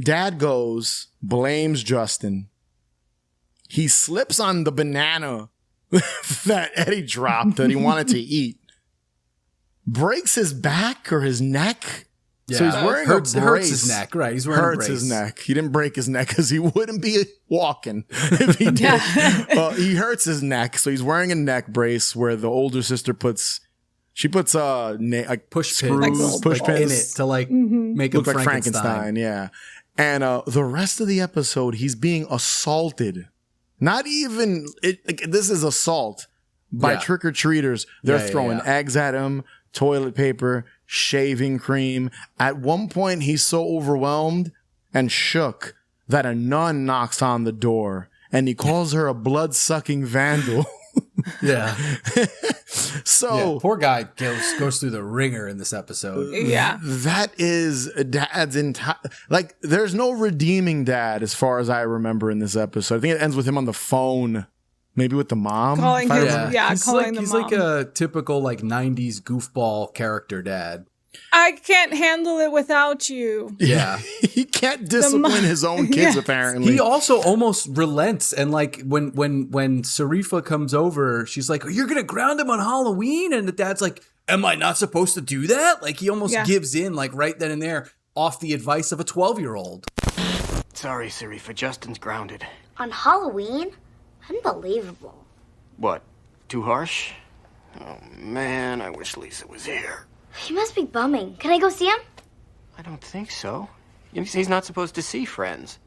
Dad goes, blames Justin. He slips on the banana that Eddie dropped that he wanted to eat, breaks his back or his neck. Yeah. So he's wearing a brace. Hurts his neck, right? He's wearing a brace. Hurts his neck. He didn't break his neck because he wouldn't be walking if he did. He hurts his neck, so he's wearing a neck brace where the older sister puts like push screws, pins in it to like make him look like Frankenstein. Yeah. And the rest of the episode, he's being assaulted. Not even this is assault by trick-or-treaters. They're throwing eggs at him, toilet paper, shaving cream. At one point, he's so overwhelmed and shook that a nun knocks on the door, and he calls her a blood-sucking vandal. So poor guy goes through the ringer in this episode. That is Dad's entire, like, there's no redeeming Dad as far as I remember in this episode. I think it ends with him on the phone, maybe with the mom. Calling his, calling the he's mom. Like a typical like 90s goofball character dad. I can't handle it without you. Yeah. He can't discipline his own kids, apparently. He also almost relents, and like when Sarifa comes over, she's like, "You're gonna ground him on Halloween," and the dad's like, "Am I not supposed to do that?" Like he almost gives in, like right then and there, off the advice of a 12-year-old. Sorry, Sarifa, Justin's grounded. On Halloween? Unbelievable. What? Too harsh? Oh man, I wish Lisa was here. He must be bumming. Can I go see him? I don't think so. He's not supposed to see friends.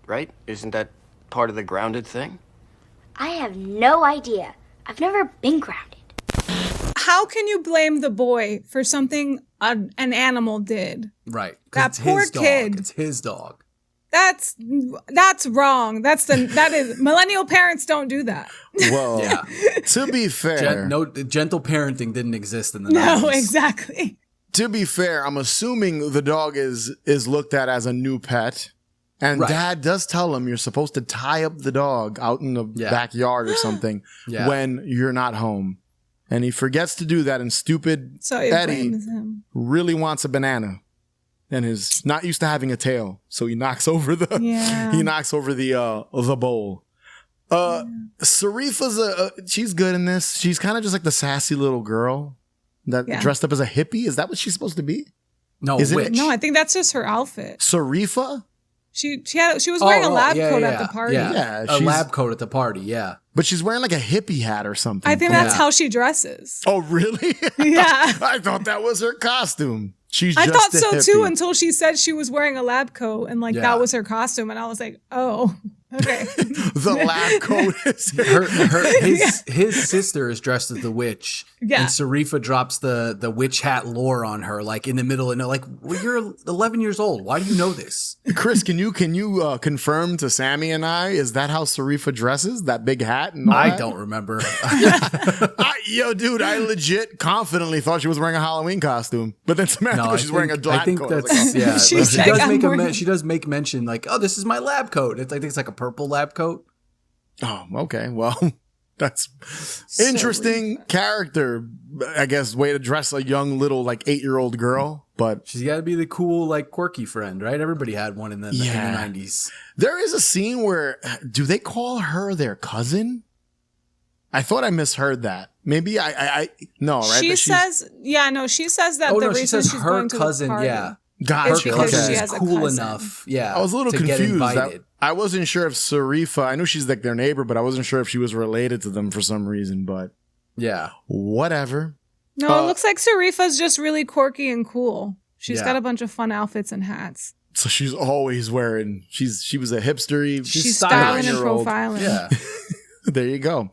Right? Isn't that part of the grounded thing? I have no idea. I've never been grounded. How can you blame the boy for something an animal did? Right. That poor kid. It's his dog. That's wrong. That is millennial parents don't do that. Well, to be fair, gentle parenting didn't exist in the 90s. No, exactly. To be fair, I'm assuming the dog is looked at as a new pet, and Dad does tell him you're supposed to tie up the dog out in the backyard or something when you're not home, and he forgets to do that. And stupid Eddie really wants a banana. And is not used to having a tail, so he knocks over the the bowl. Sarifa's she's good in this. She's kind of just like the sassy little girl that dressed up as a hippie. Is that what she's supposed to be? No, is witch. No, I think that's just her outfit. Sarifa? She was wearing a lab coat at the party. Yeah, a lab coat at the party. Yeah, but she's wearing like a hippie hat or something. I think that's how she dresses. Oh, really? Yeah. I thought that was her costume. I thought so too until she said she was wearing a lab coat and that was her costume, and I was like, oh, okay. The lab coat is his sister is dressed as the witch. Yeah. And Sarifa drops the witch hat lore on her, like in the middle, and like, well, you're 11 years old. Why do you know this? Chris, can you confirm to Sammy and I, is that how Sarifa dresses? That big hat and all I that? don't remember. Yo, dude, I legit confidently thought she was wearing a Halloween costume, but then Samantha, she's wearing a lab coat. I think that's she does make mention like, oh, this is my lab coat. I think it's like a purple lab coat. Oh, okay. Well, that's interesting character, I guess, way to dress a young little like 8-year-old girl. But she's got to be the cool, like quirky friend, right? Everybody had one in the 90s. There is a scene where, do they call her their cousin? I thought I misheard that. Maybe no, right? She says that the reason she's her going to cousin, the party Gotcha. is because she is has a cool cousin. enough. Yeah, I was a little to get confused. invited. I wasn't sure if Sarifa, I knew she's like their neighbor, but I wasn't sure if she was related to them for some reason, but yeah, whatever. No, it looks like Sarifa's just really quirky and cool. She's got a bunch of fun outfits and hats. So she's always wearing, she was a hipstery. She's styling and profiling. Yeah. There you go.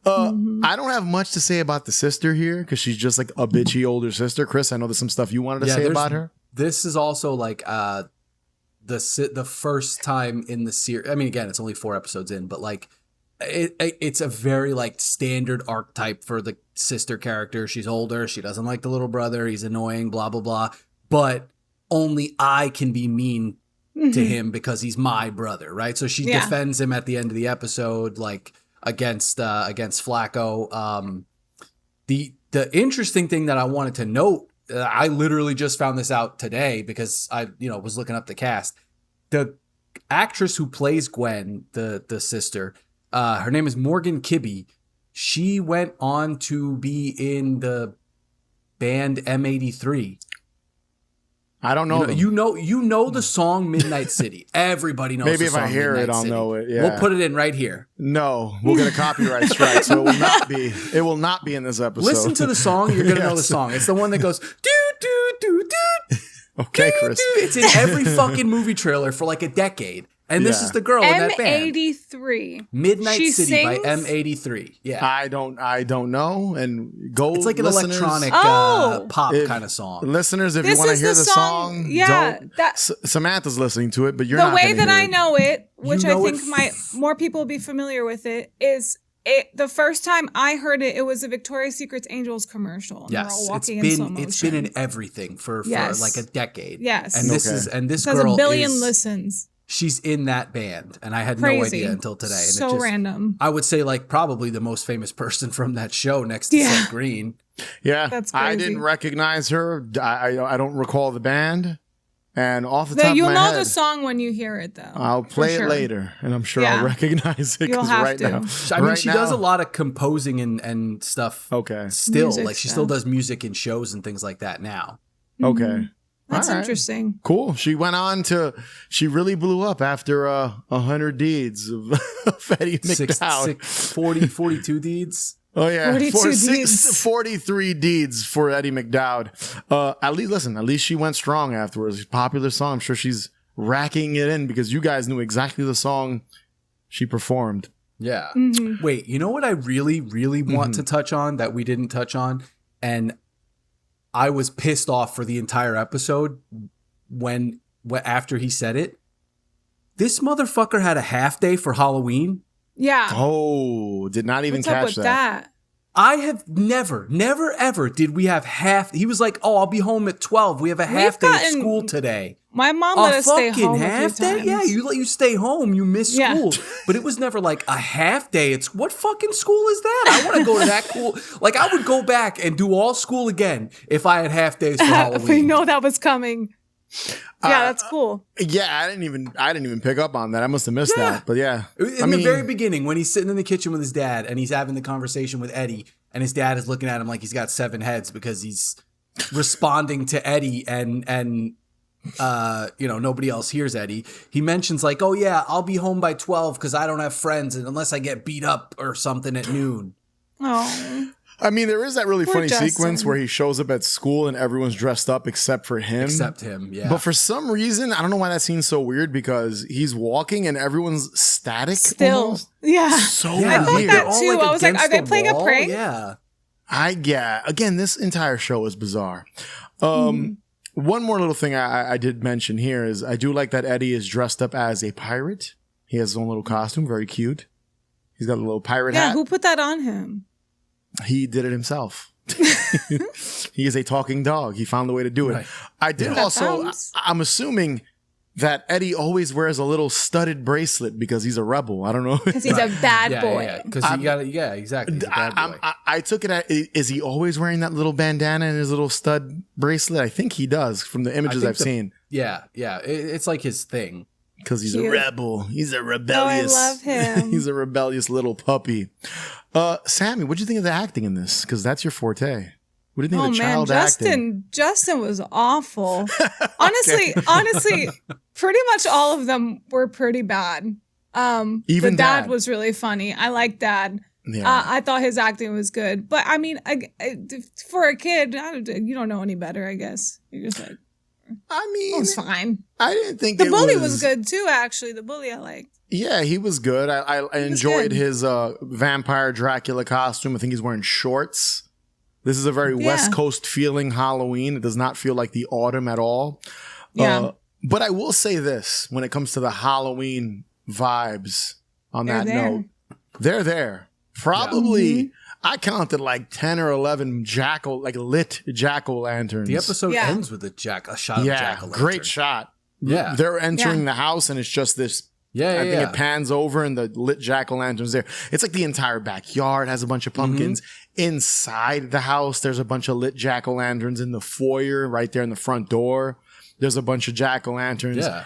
I don't have much to say about the sister here because she's just like a bitchy older sister. Chris, I know there's some stuff you wanted to say about her. This is also like the first time in the series. I mean, again, it's only 4 episodes in, but like it's a very like standard archetype for the sister character. She's older. She doesn't like the little brother. He's annoying, blah, blah, blah. But only I can be mean to him because he's my brother, right? So she defends him at the end of the episode, like against Flacco. The interesting thing that I wanted to note, I literally just found this out today because I was looking up the cast. The actress who plays Gwen, the sister, her name is Morgan Kibbe. She went on to be in the band M83. I don't know. You know the song Midnight City. Everybody knows. Maybe the song if I hear Midnight it, I'll City. know it. Yeah. We'll put it in right here. No, we'll get a copyright strike, so it will not be in this episode. Listen to the song. You're gonna know the song. It's the one that goes do do do do. Okay, Chris. It's in every fucking movie trailer for like a decade. And this is the girl in that band. M83. Midnight She City by sings? M83. Yeah. I don't know. And go. It's like an listeners, electronic pop kind of song. Listeners, if This you want to is hear the the song, yeah, don't. Samantha's listening to it, but you're the not. way that hear I it. know it, which You know I think it more people will be familiar with it, is the first time I heard it, it was a Victoria's Secret's Angels commercial. And Yes, we're all walking in slow motion. it's been in everything for like a decade. Yes. And this it has girl a billion is, listens. She's in that band, and I had Crazy. no idea until today. And So random. I would say like probably the most famous person from that show next to Seth Green. Yeah, That's I crazy. didn't recognize her. I don't recall the band, and off the top of my You'll know head, the song when you hear it, though. I'll play it later, and I'm sure I'll recognize it. You'll have right to. now, I mean, she does a lot of composing and stuff. Okay, still Music like she stuff. still does music in shows and things like that now. Okay. That's All right. interesting. Cool. She went on to. She really blew up after 100 deeds of Eddie McDowd. 42 deeds. Oh yeah, 42 deeds. 43 deeds for Eddie McDowd. At least she went strong afterwards. Popular song. I'm sure she's racking it in because you guys knew exactly the song she performed. Yeah. Wait, you know what I really, really want to touch on that we didn't touch on? And I was pissed off for the entire episode when after he said it. This motherfucker had a half day for Halloween. Yeah. Oh, did not even What's up catch with that. I have never, ever did we have half. He was like, "Oh, I'll be home at 12. We have a half day of school today." My mom let us stay home half a few day? times. Yeah, you stay home, you miss school. But it was never like a half day. It's what fucking school is that? I want to go to that cool. Like I would go back and do all school again if I had half days for Halloween. We know that was coming. Yeah, that's cool. Yeah, I didn't even pick up on that. I must have missed that. But yeah, In the very beginning, when he's sitting in the kitchen with his dad and he's having the conversation with Eddie, and his dad is looking at him like he's got 7 heads because he's responding to Eddie and nobody else hears Eddie. He mentions like, oh yeah, I'll be home by 12 because I don't have friends, and unless I get beat up or something at noon. Oh. I mean, there is that really funny Justin. sequence where he shows up at school and everyone's dressed up except for him. Except him, yeah. But for some reason, I don't know why that scene's so weird because he's walking and everyone's static. Still. Almost. Yeah. So I thought weird. that too. I was like, are they playing a prank? Yeah. Again, this entire show is bizarre. One more little thing I did mention here is I do like that Eddie is dressed up as a pirate. He has his own little costume, very cute. He's got a little pirate hat. Yeah, who put that on him? He did it himself. He is a talking dog. He found the way to do it. Right. I did also, I'm assuming that Eddie always wears a little studded bracelet because he's a rebel. I don't know. Because he's a bad boy. Yeah, because he got it. Yeah, exactly. He's a bad boy. I took it at, is he always wearing that little bandana and his little stud bracelet? I think he does from the images I've seen. Yeah. It's like his thing. Because he's a rebel. He's a rebellious. Oh, I love him. He's a rebellious little puppy. Sammy, what do you think of the acting in this? Because that's your forte. What do you think of the child acting? Justin was awful. Honestly, pretty much all of them were pretty bad. Even Dad was really funny. I like Dad. Yeah. I thought his acting was good. But I mean, for a kid, you don't know any better, I guess. You're just like, I mean, it was fine. I didn't think the bully was good too. Actually, the bully I liked. Yeah, he was good. I enjoyed his vampire Dracula costume. I think he's wearing shorts. This is a very West Coast feeling Halloween. It does not feel like the autumn at all. Yeah. But I will say this when it comes to the Halloween vibes. On that note, they're there. Probably. I counted like 10 or 11 lit jack-o'-lanterns. The episode ends with a shot of jack-o'-lantern. Great shot. Yeah. They're entering the house and it's just this. I think it pans over and the lit jack-o'-lanterns there. It's like the entire backyard has a bunch of pumpkins. Inside the house, there's a bunch of lit jack-o'-lanterns in the foyer right there in the front door. There's a bunch of jack-o'-lanterns. Yeah.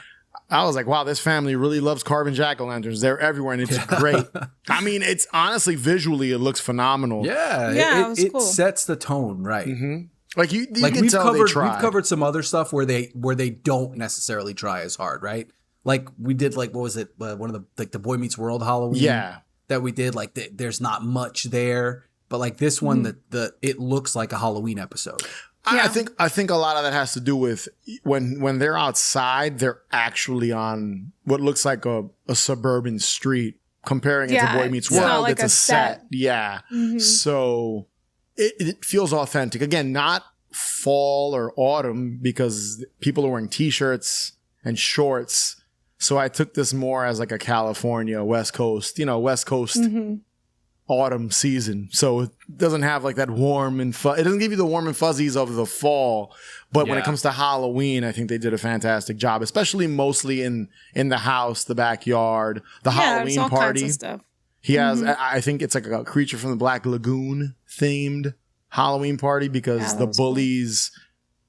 I was like, wow, this family really loves carving jack-o'-lanterns. They're everywhere, and it's great. I mean, it's honestly, visually, it looks phenomenal. Yeah, it sets the tone, right? Like you can tell they tried. We've covered some other stuff where they don't necessarily try as hard, right? Like we did, like what was it? One of the Boy Meets World Halloween. Yeah, that we did. Like there's not much there, but like this one, it looks like a Halloween episode. I think a lot of that has to do with when they're outside, they're actually on what looks like a suburban street. Comparing it to Boy Meets World, like it's a set. Yeah. So it feels authentic. Again, not fall or autumn because people are wearing t-shirts and shorts. So I took this more as like a California, West Coast autumn season. So it doesn't have like that warm and it doesn't give you the warm and fuzzies of the fall. But when it comes to Halloween, I think they did a fantastic job, especially mostly in the house, the backyard, the Halloween all party. Kinds of stuff. He has, I think it's like a Creature from the Black Lagoon themed Halloween party because the bully's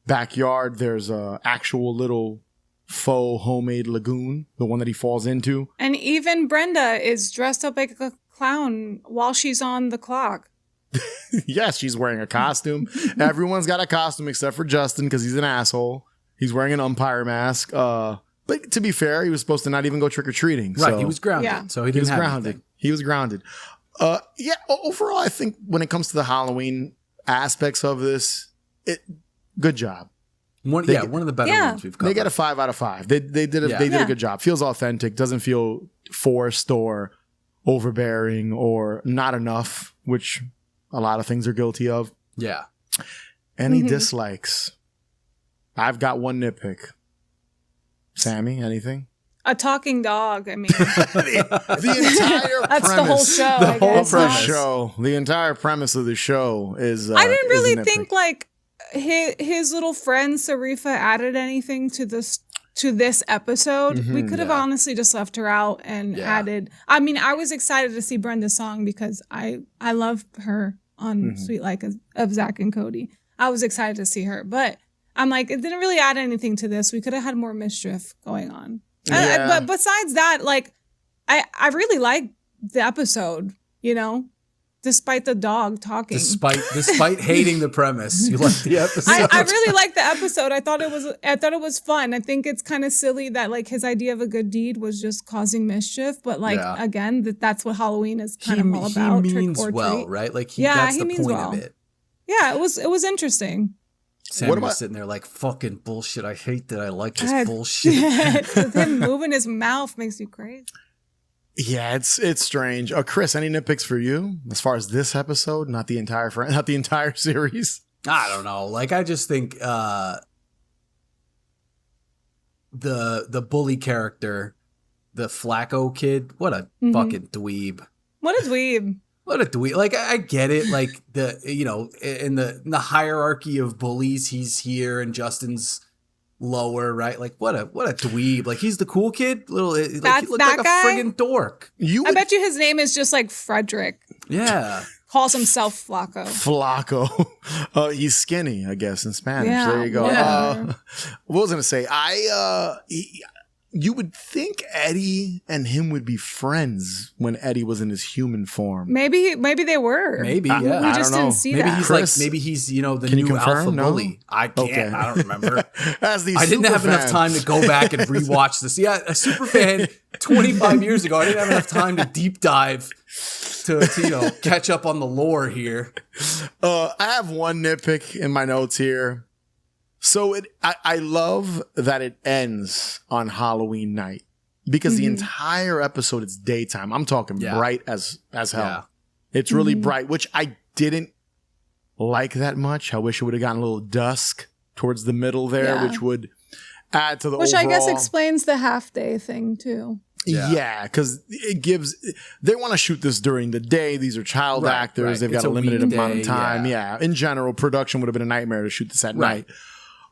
backyard, there's a actual little faux homemade lagoon, the one that he falls into. And even Brenda is dressed up like a clown while she's on the clock. Yes, she's wearing a costume. Everyone's got a costume except for Justin because he's an asshole. He's wearing an umpire mask. But to be fair, he was supposed to not even go trick-or-treating. Right, he was grounded. So he was grounded. He was grounded. Overall, I think when it comes to the Halloween aspects of this, good job. One of the better ones we've covered. They got a 5 out of 5. They did a good job. Feels authentic. Doesn't feel forced or overbearing or not enough, which a lot of things are guilty of. Yeah. Any dislikes? I've got one nitpick. Sammy, anything? A talking dog. I mean, the entire that's premise, the whole show. The entire premise of the show is. I didn't really think like his little friend Sarifa added anything to this episode. We could have honestly just left her out and added. I mean, I was excited to see Brenda's song because I love her on Sweet Like of Zach and Cody. I was excited to see her, but I'm like, it didn't really add anything to this. We could have had more mischief going on. Yeah. But besides that, like, I really liked the episode, you know? despite the dog talking. Despite hating the premise, you like the episode. I really liked the episode. I thought it was fun. I think it's kind of silly that like his idea of a good deed was just causing mischief, but like again, that's what Halloween is kind of all about. He means trick or well, treat. right? Like that's the point of it. Yeah, it was interesting. Sam was sitting there like, fucking bullshit. I hate that I like this bullshit. With him moving his mouth makes you crazy. Yeah, it's strange. Chris, any nitpicks for you as far as this episode, not the entire series? I don't know. Like, I just think the bully character, the Flacco kid, what a fucking dweeb. What a dweeb. What a dweeb. Like, I get it. Like, in the hierarchy of bullies, he's here and Justin's lower, right? Like, what a dweeb. Like, he's the cool kid. He looked like a friggin' dork. I bet you his name is just like Frederick. Yeah. Calls himself Flacco. Flacco. He's skinny, I guess, in Spanish. Yeah, there you go. yeah. What was I going to say? You would think Eddie and him would be friends when Eddie was in his human form. Maybe they were. Maybe, yeah. We just didn't see that. Maybe he's the new alpha bully. I can't. Okay. I don't remember. I didn't have enough time to go back and rewatch this. Yeah, a super fan 25 years ago. I didn't have enough time to deep dive to catch up on the lore here. I have one nitpick in my notes here. So I love that it ends on Halloween night because the entire episode is daytime. I'm talking bright as hell. Yeah. It's really bright, which I didn't like that much. I wish it would have gotten a little dusk towards the middle there, which would add to the overall. I guess explains the half day thing too. Yeah, because they want to shoot this during the day. These are child actors. Right. They've got a limited amount of time. Yeah. In general, production would have been a nightmare to shoot this at night.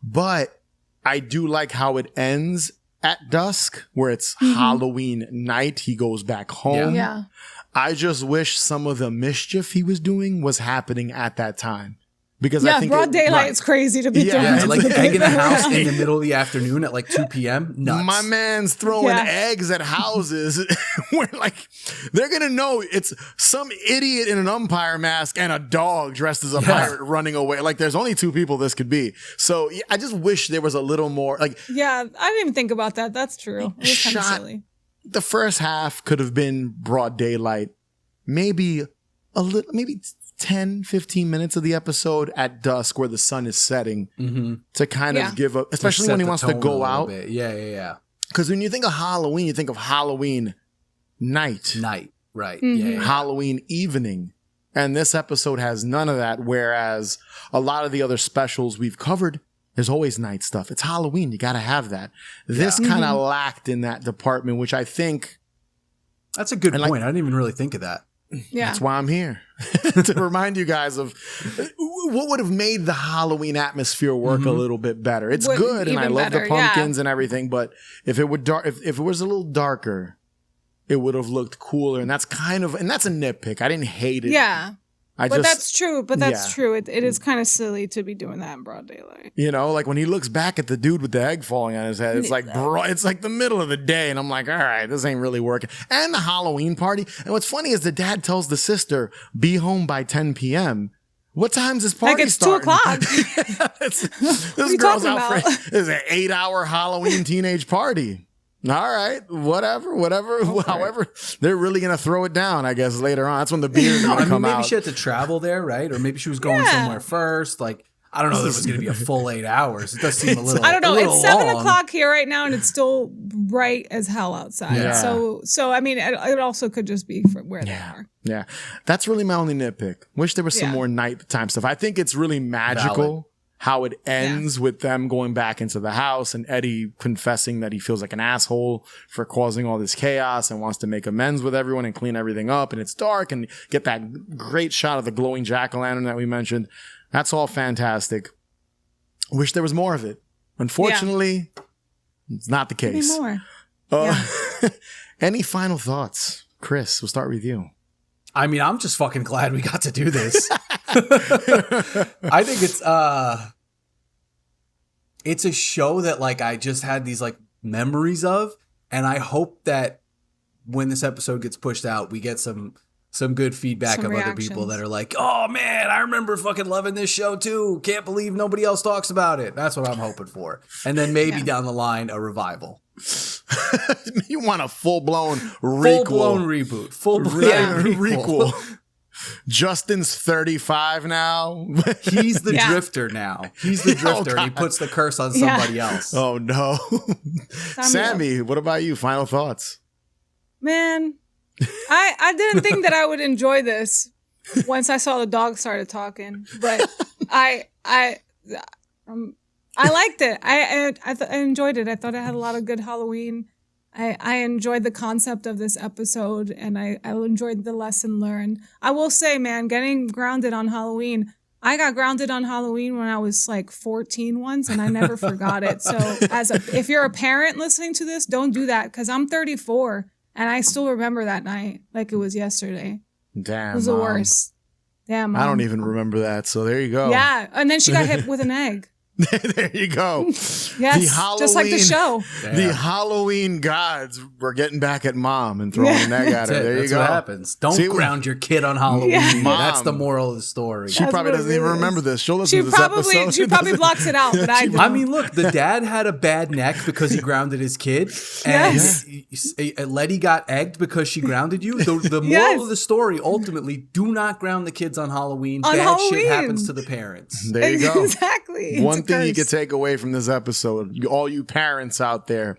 But I do like how it ends at dusk, where it's Halloween night. He goes back home. Yeah. I just wish some of the mischief he was doing was happening at that time. Because I think broad daylight is crazy to be doing. Yeah, like egg in the house in the middle of the afternoon at like 2 p.m. Nuts. My man's throwing eggs at houses where like they're gonna know it's some idiot in an umpire mask and a dog dressed as a pirate running away. Like there's only 2 people this could be. So I just wish there was a little more like. Yeah, I didn't even think about that. That's true. It was kind of silly. The first half could have been broad daylight. Maybe a little, maybe 10, 15 minutes of the episode at dusk where the sun is setting to kind of give up, especially when he wants to go out. Yeah. Because when you think of Halloween, you think of Halloween night. Right. Halloween evening. And this episode has none of that, whereas a lot of the other specials we've covered, there's always night stuff. It's Halloween. You got to have that. This kind of lacked in that department, which I think... That's a good point. I didn't even really think of that. Yeah. That's why I'm here, to remind you guys of what would have made the Halloween atmosphere work a little bit better. It's good, and I love the pumpkins and everything, but if it would if it was a little darker, it would have looked cooler. And that's that's a nitpick. I didn't hate it. Yeah. That's true. That's true. It is kind of silly to be doing that in broad daylight. Like when he looks back at the dude with the egg falling on his head, it's like, bro, it's like the middle of the day. And I'm like, all right, this ain't really working. And the Halloween party. And what's funny is the dad tells the sister, be home by 10 p.m. What time's this party starting? Like it's 2 o'clock. This girl's out for this is an 8-hour Halloween teenage party. All right, whatever. However, they're really gonna throw it down, I guess, later on. That's when the beer's gonna come out. Maybe she had to travel there, right? Or maybe she was going somewhere first. Like, I don't know. There was gonna be a full 8 hours. It does seem a little. I don't know. It's 7 long. o'clock here right now, and it's still bright as hell outside. Yeah. So I mean, it also could just be from where they are. Yeah, that's really my only nitpick. Wish there was some more nighttime stuff. I think it's really magical. How it ends with them going back into the house and Eddie confessing that he feels like an asshole for causing all this chaos and wants to make amends with everyone and clean everything up. And it's dark and get that great shot of the glowing jack-o'-lantern that we mentioned. That's all fantastic. Wish there was more of it. Unfortunately, it's not the case. Maybe more. Any final thoughts? Chris, we'll start with you. I mean, I'm just fucking glad we got to do this. I think it's a show that like I just had these like memories of, and I hope that when this episode gets pushed out, we get some some good feedback Some of reactions. other people that are like, oh man, I remember fucking loving this show too. Can't believe nobody else talks about it. That's what I'm hoping for. And then maybe down the line, a revival. You want a full-blown Full-blown reboot. Full-blown requel. Justin's 35 now. He's the drifter now. He's the drifter, and he puts the curse on somebody else. Oh, no. Sammy, what about you? Final thoughts? Man, I didn't think that I would enjoy this once I saw the dog started talking, but I liked it. I enjoyed it. I thought it had a lot of good Halloween. I enjoyed the concept of this episode, and I enjoyed the lesson learned. I will say, man, getting grounded on Halloween. I got grounded on Halloween when I was like 14 once, and I never forgot it. So if you're a parent listening to this, don't do that, because I'm 34, and I still remember that night like it was yesterday. Damn, it was the worst. Damn, Mom. I don't even remember that, so there you go. Yeah, and then she got hit with an egg. There you go. Yes, just like the show. Damn. The Halloween gods were getting back at Mom and throwing an egg at her. There you go. That's what happens. Don't ground your kid on Halloween. Yeah. Mom, that's the moral of the story. She probably doesn't even remember this. She'll listen to this episode. She probably blocks it out, but I do. I mean, look, the dad had a bad neck because he grounded his kid. And Letty got egged because she grounded you. The moral of the story, ultimately, do not ground the kids on Halloween. Bad shit happens to the parents. There you go. Exactly. One thing you could take away from this episode, all you parents out there.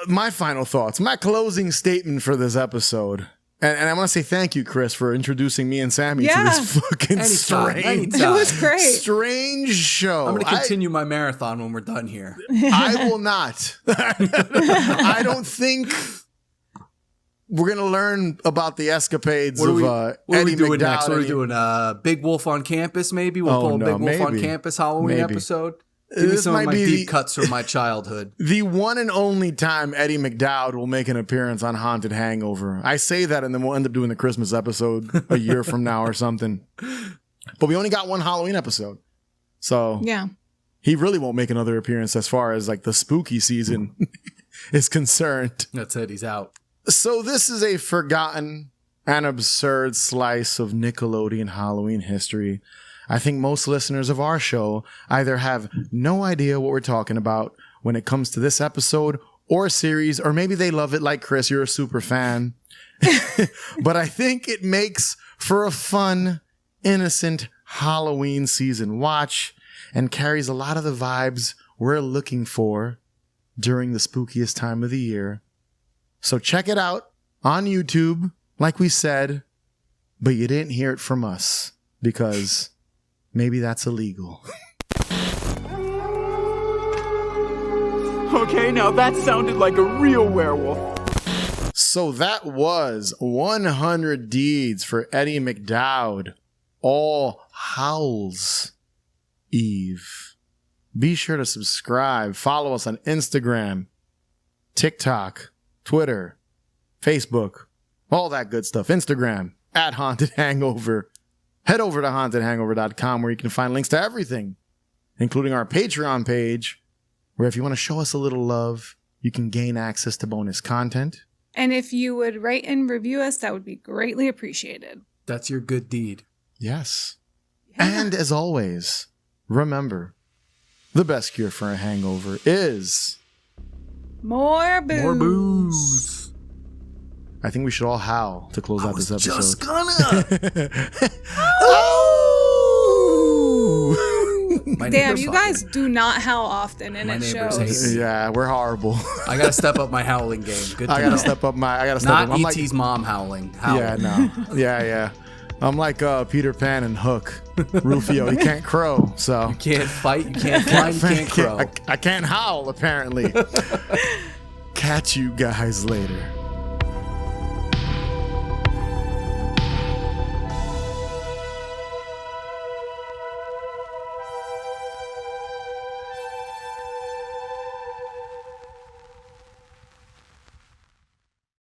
My final thoughts, my closing statement for this episode. And I want to say thank you, Chris, for introducing me and Sammy to this fucking strange, it was great, strange show. I'm going to continue my marathon when we're done here. I will not. I don't think we're going to learn about the escapades of Eddie McDowd. Next? What are we doing? Big Wolf on Campus, maybe? We'll pull a Big Wolf on Campus Halloween episode. Give me some of my deep cuts from my childhood. The one and only time Eddie McDowd will make an appearance on Haunted Hangover. I say that, and then we'll end up doing the Christmas episode a year from now or something. But we only got one Halloween episode. So he really won't make another appearance as far as like the spooky season is concerned. That's it. He's out. So this is a forgotten and absurd slice of Nickelodeon Halloween history. I think most listeners of our show either have no idea what we're talking about when it comes to this episode or series, or maybe they love it like Chris, you're a super fan. But I think it makes for a fun, innocent Halloween season watch and carries a lot of the vibes we're looking for during the spookiest time of the year. So check it out on YouTube, like we said, but you didn't hear it from us because maybe that's illegal. Okay, now that sounded like a real werewolf. So that was 100 Deeds for Eddie McDowd, All Howls Eve. Be sure to subscribe, follow us on Instagram, TikTok, Twitter, Facebook, all that good stuff. Instagram, @Haunted Hangover. Head over to hauntedhangover.com where you can find links to everything, including our Patreon page, where if you want to show us a little love, you can gain access to bonus content. And if you would rate and review us, that would be greatly appreciated. That's your good deed. Yes. Yeah. And as always, remember, the best cure for a hangover is... more booze. More booze. I think we should all howl to close out this episode. Just gonna. Damn, you guys do not howl often, and it shows. Yeah, we're horrible. I gotta step up my howling game. Good. I gotta step up my. Not E.T.'s mom howling. Yeah, no. Yeah. I'm like Peter Pan and Hook. Rufio, he can't crow, so you can't fight, you can't fly, you can't crow. I can't howl apparently. Catch you guys later.